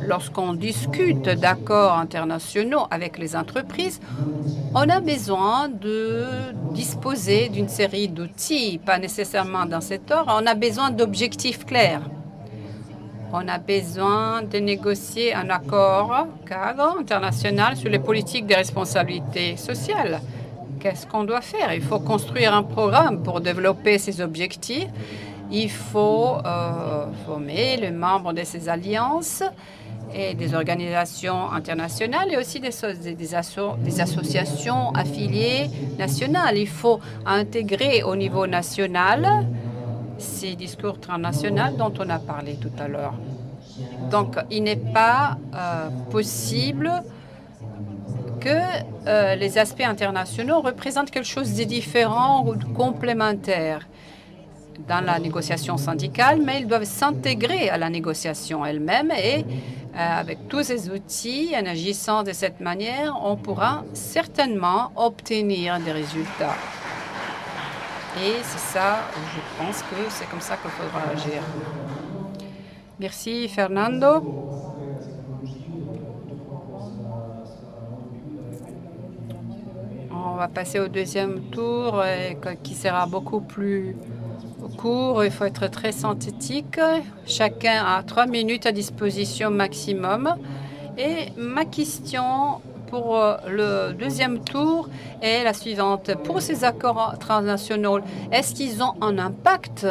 lorsqu'on discute d'accords internationaux avec les entreprises, on a besoin de disposer d'une série d'outils, pas nécessairement dans cet ordre. On a besoin d'objectifs clairs. On a besoin de négocier un accord cadre international sur les politiques de responsabilité sociale. Qu'est-ce qu'on doit faire? Il faut construire un programme pour développer ces objectifs. Il faut former les membres de ces alliances et des organisations internationales et aussi des associations affiliées nationales. Il faut intégrer au niveau national ces discours transnationaux dont on a parlé tout à l'heure. Donc, il n'est pas possible que les aspects internationaux représentent quelque chose de différent ou de complémentaire dans la négociation syndicale, mais ils doivent s'intégrer à la négociation elle-même et avec tous ces outils, en agissant de cette manière, on pourra certainement obtenir des résultats. Et c'est ça, je pense que c'est comme ça qu'il faudra agir. Merci, Fernando. On va passer au deuxième tour qui sera beaucoup plus court. Il faut être très synthétique. Chacun a 3 minutes à disposition maximum. Et ma question pour le deuxième tour est la suivante. Pour ces accords transnationaux, est-ce qu'ils ont un impact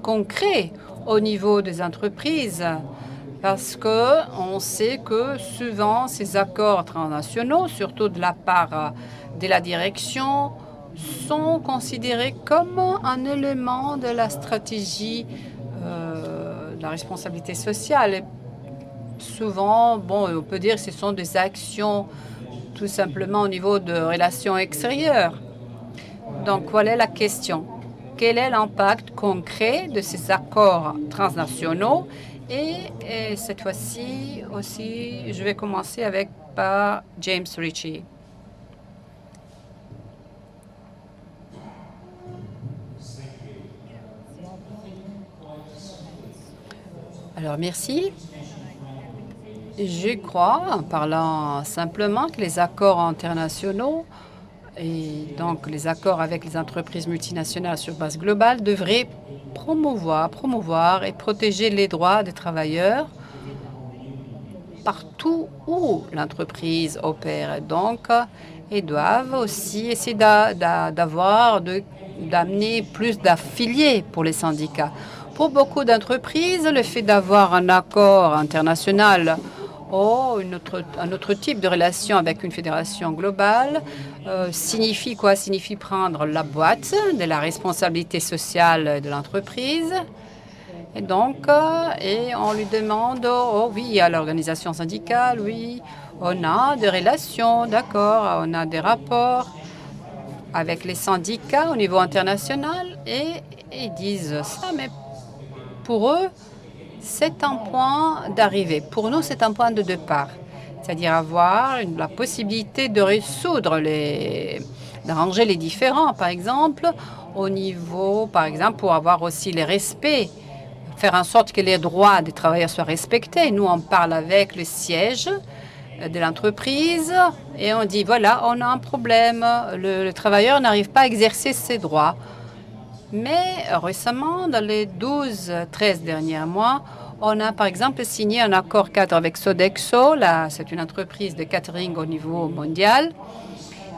concret au niveau des entreprises? Parce qu'on sait que souvent ces accords transnationaux, surtout de la part de la direction, sont considérés comme un élément de la stratégie de la responsabilité sociale. Et souvent, bon, on peut dire que ce sont des actions tout simplement au niveau de relations extérieures. Donc, voilà la question. Quel est l'impact concret de ces accords transnationaux? Et cette fois-ci aussi, je vais commencer avec par James Ritchie. Alors, merci. Je crois, en parlant simplement, que les accords internationaux et donc les accords avec les entreprises multinationales sur base globale devraient promouvoir et protéger les droits des travailleurs partout où l'entreprise opère. Donc, ils doivent aussi essayer d'amener plus d'affiliés pour les syndicats. Pour beaucoup d'entreprises, le fait d'avoir un accord international ou un autre type de relation avec une fédération globale signifie quoi? Signifie prendre la boîte de la responsabilité sociale de l'entreprise. Et donc, et on lui demande, oh oui, à l'organisation syndicale, oui, on a des relations, d'accord, on a des rapports avec les syndicats au niveau international et ils disent ça, mais pour eux, c'est un point d'arrivée. Pour nous, c'est un point de départ. C'est-à-dire avoir la possibilité de résoudre d'arranger les différends, par exemple, au niveau, par exemple, pour avoir aussi les respects, faire en sorte que les droits des travailleurs soient respectés. Nous, on parle avec le siège de l'entreprise et on dit, voilà, on a un problème, le travailleur n'arrive pas à exercer ses droits. Mais récemment, dans les 12-13 derniers mois, on a par exemple signé un accord cadre avec Sodexo. C'est une entreprise de catering au niveau mondial.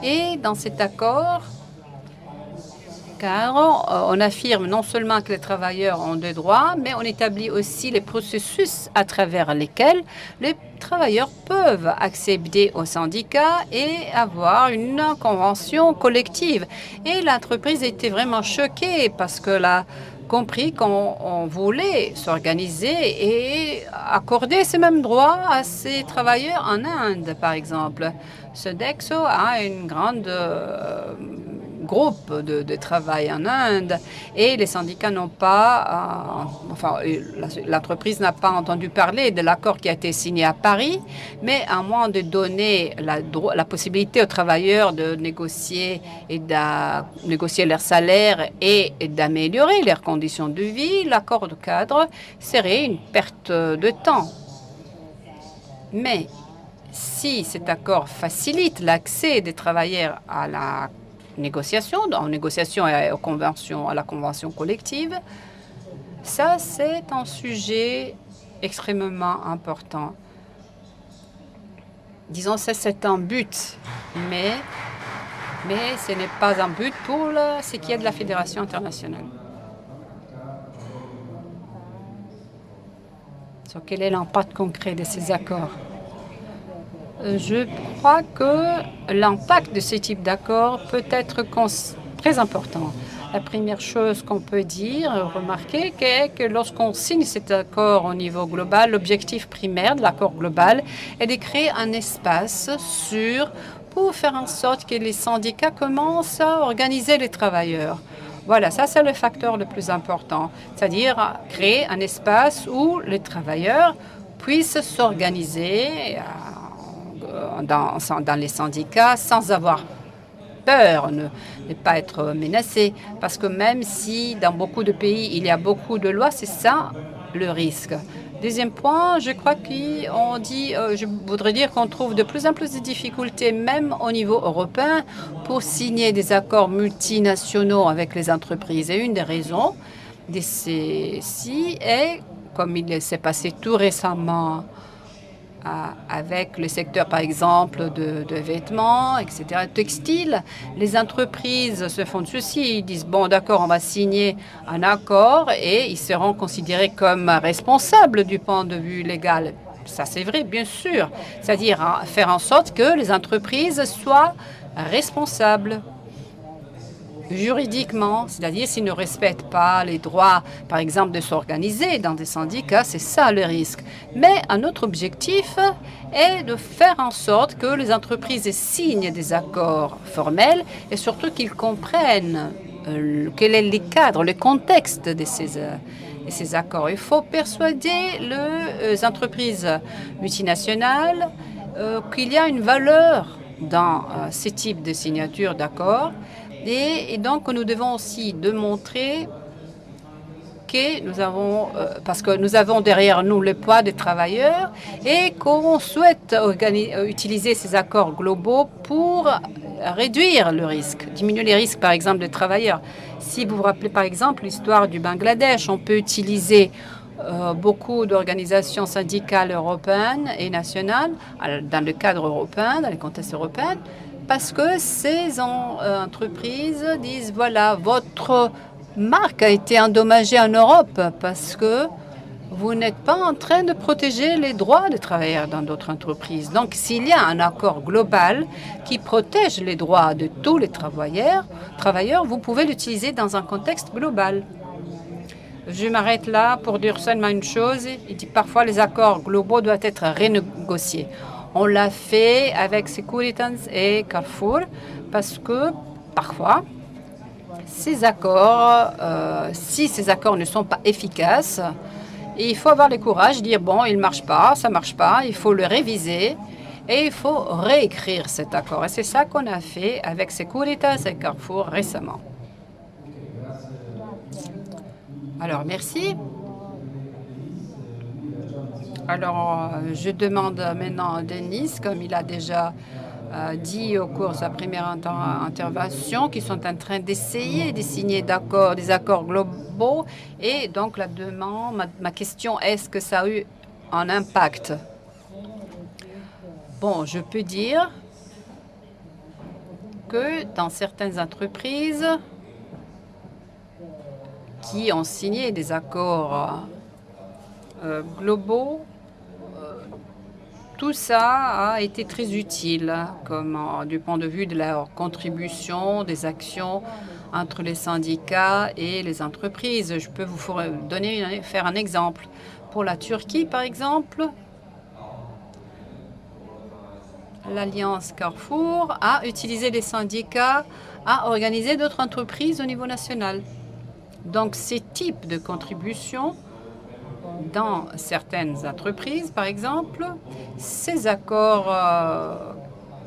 Et dans cet accord cadre, on affirme non seulement que les travailleurs ont des droits, mais on établit aussi les processus à travers lesquels les travailleurs peuvent accéder aux syndicats et avoir une convention collective. Et l'entreprise était vraiment choquée parce que là, compris qu'on voulait s'organiser et accorder ces mêmes droits à ces travailleurs en Inde, par exemple. Sodexo a une grande groupe de travail en Inde et les syndicats n'ont pas, l'entreprise n'a pas entendu parler de l'accord qui a été signé à Paris, mais à moins de donner la possibilité aux travailleurs de négocier négocier leur salaire et d'améliorer leurs conditions de vie, l'accord de cadre serait une perte de temps. Mais si cet accord facilite l'accès des travailleurs à la négociation, en négociation et à la convention collective, ça c'est un sujet extrêmement important. Disons, c'est un but, mais ce n'est pas un but pour ce qui est de la Fédération internationale. Quel est l'impact concret de ces accords? Je crois que l'impact de ce type d'accord peut être très important. La première chose qu'on peut remarquer, est que lorsqu'on signe cet accord au niveau global, l'objectif primaire de l'accord global est de créer un espace sûr pour faire en sorte que les syndicats commencent à organiser les travailleurs. Voilà, ça c'est le facteur le plus important, c'est-à-dire créer un espace où les travailleurs puissent s'organiser dans les syndicats sans avoir peur, ne pas être menacés. Parce que même si dans beaucoup de pays, il y a beaucoup de lois, c'est ça le risque. Deuxième point, je crois je voudrais dire qu'on trouve de plus en plus de difficultés, même au niveau européen, pour signer des accords multinationaux avec les entreprises. Et une des raisons de ceci est, comme il s'est passé tout récemment avec le secteur, par exemple, de vêtements, etc., textiles. Les entreprises se font de ceci. Ils disent, bon, d'accord, on va signer un accord et ils seront considérés comme responsables du point de vue légal. Ça, c'est vrai, bien sûr. C'est-à-dire faire en sorte que les entreprises soient responsables juridiquement, c'est-à-dire s'ils ne respectent pas les droits, par exemple, de s'organiser dans des syndicats, c'est ça le risque. Mais un autre objectif est de faire en sorte que les entreprises signent des accords formels et surtout qu'ils comprennent quel est le cadre, le contexte de ces accords. Il faut persuader les entreprises multinationales qu'il y a une valeur dans ces types de signatures d'accords. Et donc, nous devons aussi démontrer que nous avons, parce que nous avons derrière nous le poids des travailleurs et qu'on souhaite utiliser ces accords globaux pour réduire le risque, diminuer les risques, par exemple, des travailleurs. Si vous vous rappelez, par exemple, l'histoire du Bangladesh, on peut utiliser beaucoup d'organisations syndicales européennes et nationales dans le cadre européen, dans les contextes européens, parce que ces entreprises disent, voilà, votre marque a été endommagée en Europe parce que vous n'êtes pas en train de protéger les droits des travailleurs dans d'autres entreprises. Donc, s'il y a un accord global qui protège les droits de tous les travailleurs, vous pouvez l'utiliser dans un contexte global. Je m'arrête là pour dire seulement une chose. Il dit parfois les accords globaux doivent être renégociés. On l'a fait avec Securitas et Carrefour parce que parfois, ces accords, si ces accords ne sont pas efficaces, il faut avoir le courage de dire, bon, il ne marche pas, ça ne marche pas, il faut le réviser et il faut réécrire cet accord. Et c'est ça qu'on a fait avec Securitas et Carrefour récemment. Alors, merci. Alors, je demande maintenant à Denis, comme il a déjà dit au cours de sa première intervention, qu'ils sont en train d'essayer de signer des accords globaux. Et donc, la demande, ma question, est-ce que ça a eu un impact? Bon, je peux dire que dans certaines entreprises, qui ont signé des accords globaux, tout ça a été très utile du point de vue de leur contribution, des actions entre les syndicats et les entreprises. Je peux vous faire un exemple. Pour la Turquie, par exemple, l'Alliance Carrefour a utilisé les syndicats à organiser d'autres entreprises au niveau national. Donc, ces types de contributions dans certaines entreprises, par exemple, ces accords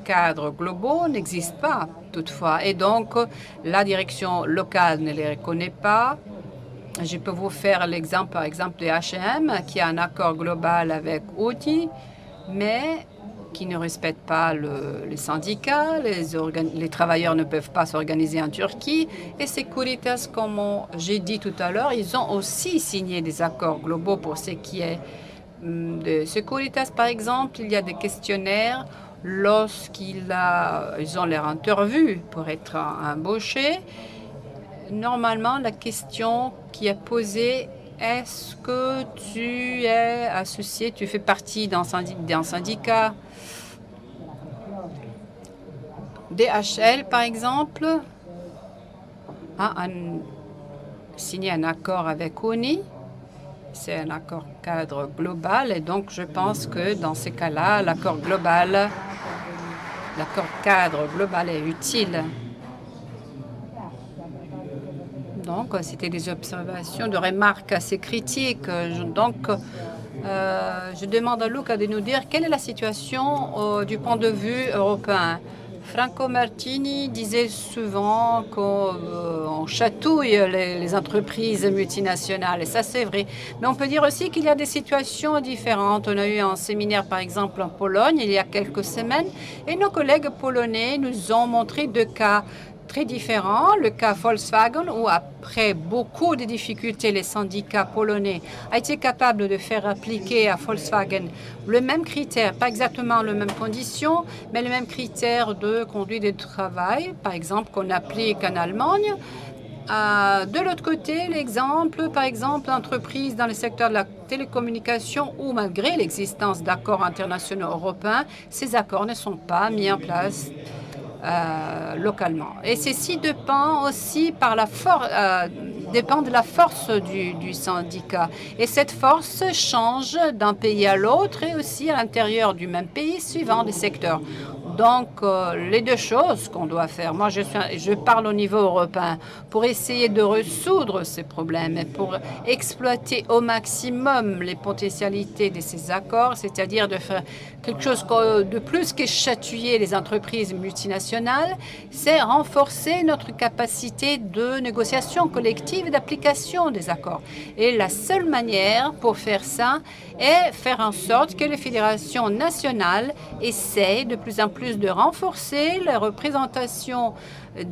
cadres globaux n'existent pas toutefois. Et donc, la direction locale ne les reconnaît pas. Je peux vous faire l'exemple, par exemple, de H&M, qui a un accord global avec Audi, mais qui ne respecte pas les syndicats, les travailleurs ne peuvent pas s'organiser en Turquie. Et Securitas, comme j'ai dit tout à l'heure, ils ont aussi signé des accords globaux pour ce qui est de Securitas. Par exemple, il y a des questionnaires lorsqu'ils ont leur interview pour être embauchés. Normalement, la question qui est posée, est-ce que tu es associé, tu fais partie d'un syndicat? DHL, par exemple, a signé un accord avec ONI. C'est un accord cadre global et donc je pense que dans ces cas-là, l'accord cadre global est utile. Donc, c'était des observations, de remarques assez critiques. Je demande à Luca de nous dire quelle est la situation du point de vue européen. Franco Martini disait souvent qu'on chatouille les entreprises multinationales, et ça c'est vrai. Mais on peut dire aussi qu'il y a des situations différentes. On a eu un séminaire par exemple en Pologne il y a quelques semaines, et nos collègues polonais nous ont montré deux cas très différents. Le cas Volkswagen, où après beaucoup de difficultés, les syndicats polonais ont été capables de faire appliquer à Volkswagen le même critère, pas exactement les mêmes conditions, mais le même critère de conduite de travail, par exemple, qu'on applique en Allemagne. De l'autre côté, l'exemple, par exemple, d'entreprises dans le secteur de la télécommunication où, malgré l'existence d'accords internationaux européens, ces accords ne sont pas mis en place localement. Et ceci dépend aussi dépend de la force du syndicat. Et cette force change d'un pays à l'autre et aussi à l'intérieur du même pays, suivant les secteurs. Donc, les deux choses qu'on doit faire, moi je parle au niveau européen, pour essayer de résoudre ces problèmes et pour exploiter au maximum les potentialités de ces accords, c'est-à-dire de faire quelque chose de plus que chatouiller les entreprises multinationales, c'est renforcer notre capacité de négociation collective et d'application des accords. Et la seule manière pour faire ça est faire en sorte que les fédérations nationales essayent de plus en plus de renforcer la représentation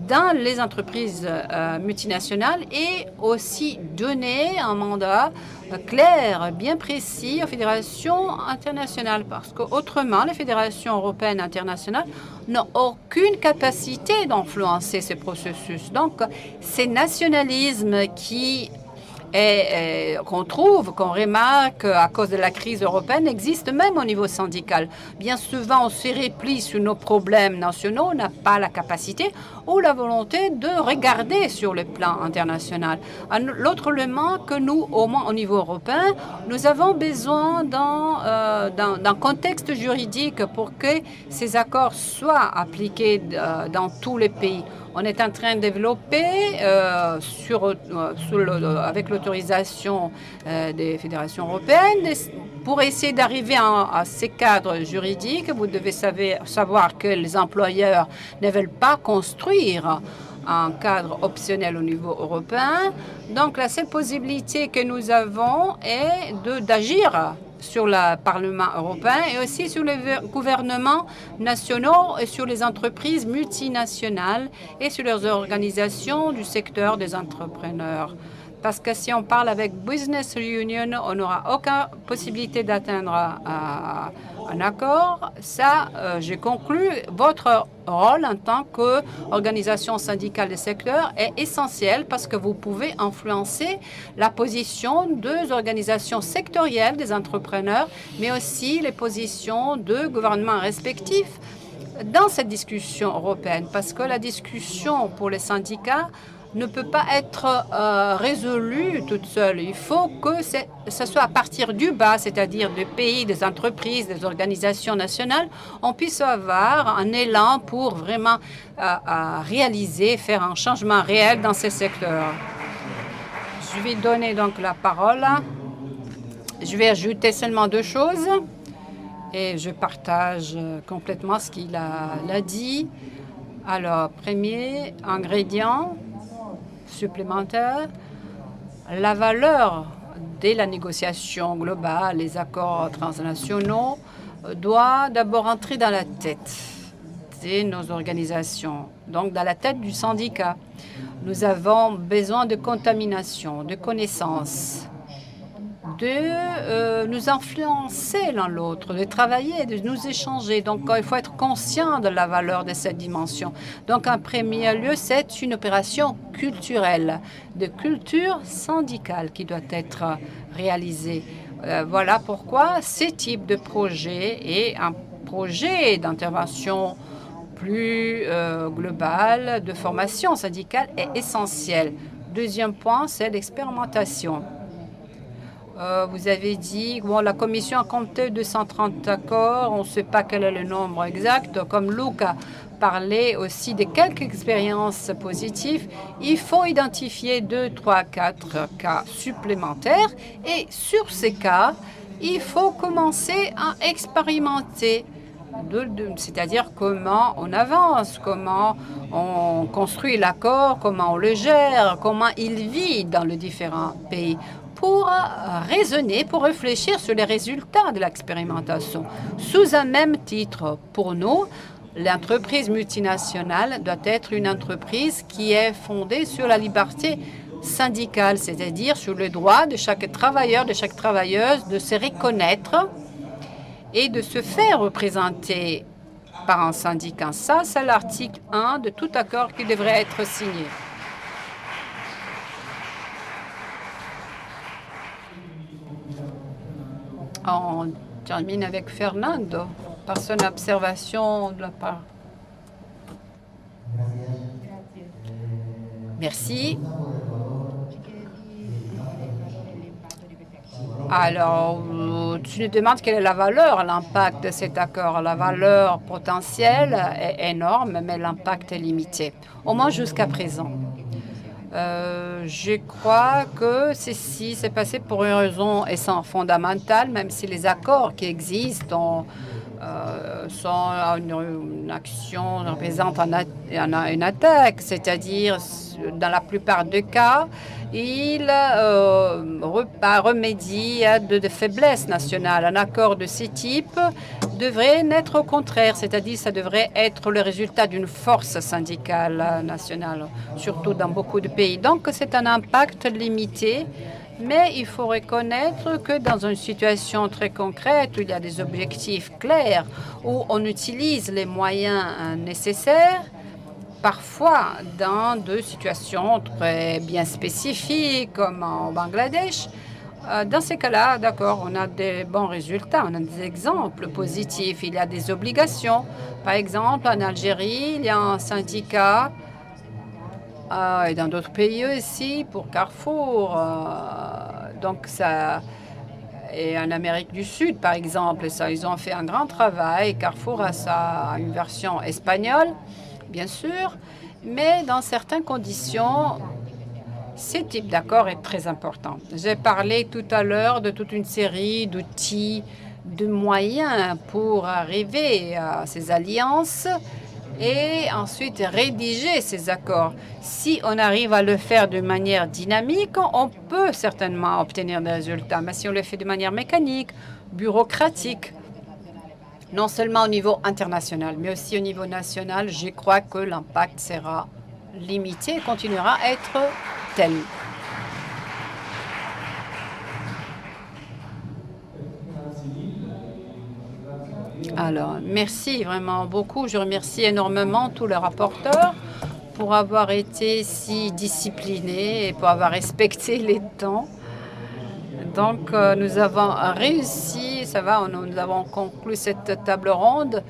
dans les entreprises multinationales et aussi donner un mandat clair, bien précis aux fédérations internationales, parce qu'autrement, les fédérations européennes internationales n'ont aucune capacité d'influencer ces processus. Donc, ces nationalismes qu'on trouve, qu'on remarque à cause de la crise européenne, existe même au niveau syndical. Bien souvent, on se replie sur nos problèmes nationaux, on n'a pas la capacité ou la volonté de regarder sur le plan international. L'autre élément que nous, au moins au niveau européen, nous avons besoin d'un contexte juridique pour que ces accords soient appliqués dans tous les pays. On est en train de développer, avec l'autorisation des fédérations européennes, pour essayer d'arriver à ces cadres juridiques. Vous devez savoir que les employeurs ne veulent pas construire un cadre optionnel au niveau européen. Donc, la seule possibilité que nous avons est d'agir sur le Parlement européen et aussi sur les gouvernements nationaux et sur les entreprises multinationales et sur leurs organisations du secteur des entrepreneurs. Parce que si on parle avec Business Union, on n'aura aucune possibilité d'atteindre un accord, ça, j'ai conclu, votre rôle en tant qu'organisation syndicale des secteurs est essentiel parce que vous pouvez influencer la position des organisations sectorielles des entrepreneurs, mais aussi les positions de gouvernements respectifs dans cette discussion européenne, parce que la discussion pour les syndicats ne peut pas être résolue toute seule. Il faut que ce soit à partir du bas, c'est-à-dire des pays, des entreprises, des organisations nationales, on puisse avoir un élan pour vraiment réaliser, faire un changement réel dans ces secteurs. Je vais donner donc la parole. Je vais ajouter seulement 2 choses et je partage complètement ce qu'il a dit. Alors, premier ingrédient supplémentaire, la valeur de la négociation globale, les accords transnationaux, doit d'abord entrer dans la tête de nos organisations, donc dans la tête du syndicat. Nous avons besoin de contamination, de connaissances, de nous influencer l'un l'autre, de travailler, de nous échanger. Donc, il faut être conscient de la valeur de cette dimension. Donc, en premier lieu, c'est une opération culturelle, de culture syndicale qui doit être réalisée. Voilà pourquoi ce type de projet est un projet d'intervention plus global, de formation syndicale est essentiel. Deuxième point, c'est l'expérimentation. Vous avez dit que la Commission a compté 230 accords. On ne sait pas quel est le nombre exact. Comme Luc a parlé aussi de quelques expériences positives, il faut identifier 2, 3, 4 cas supplémentaires. Et sur ces cas, il faut commencer à expérimenter. C'est-à-dire comment on avance, comment on construit l'accord, comment on le gère, comment il vit dans les différents pays, pour raisonner, pour réfléchir sur les résultats de l'expérimentation. Sous un même titre, pour nous, l'entreprise multinationale doit être une entreprise qui est fondée sur la liberté syndicale, c'est-à-dire sur le droit de chaque travailleur, de chaque travailleuse de se reconnaître et de se faire représenter par un syndicat. Ça, c'est l'article 1 de tout accord qui devrait être signé. On termine avec Fernando, par son observation de la part. Merci. Alors, tu nous demandes quelle est la valeur, l'impact de cet accord. La valeur potentielle est énorme, mais l'impact est limité, au moins jusqu'à présent. Je crois que ceci s'est passé pour une raison fondamentale, même si les accords qui existent sont une action, représentent une attaque, c'est-à-dire dans la plupart des cas, il remédie à de faiblesses nationales. Un accord de ce type devrait n'être au contraire, c'est-à-dire ça devrait être le résultat d'une force syndicale nationale, surtout dans beaucoup de pays. Donc c'est un impact limité, mais il faut reconnaître que dans une situation très concrète, où il y a des objectifs clairs, où on utilise les moyens nécessaires, parfois dans des situations très bien spécifiques, comme en Bangladesh, dans ces cas-là, d'accord, on a des bons résultats, on a des exemples positifs, il y a des obligations. Par exemple, en Algérie, il y a un syndicat, et dans d'autres pays aussi, pour Carrefour. Donc ça, et en Amérique du Sud, par exemple, ça, ils ont fait un grand travail. Carrefour a une version espagnole, bien sûr, mais dans certaines conditions, ce type d'accord est très important. J'ai parlé tout à l'heure de toute une série d'outils, de moyens pour arriver à ces alliances et ensuite rédiger ces accords. Si on arrive à le faire de manière dynamique, on peut certainement obtenir des résultats. Mais si on le fait de manière mécanique, bureaucratique, non seulement au niveau international, mais aussi au niveau national, je crois que l'impact sera limité et continuera à être tel. Alors, merci vraiment beaucoup. Je remercie énormément tous les rapporteurs pour avoir été si disciplinés et pour avoir respecté les temps. Donc, nous avons réussi, ça va, nous avons conclu cette table ronde.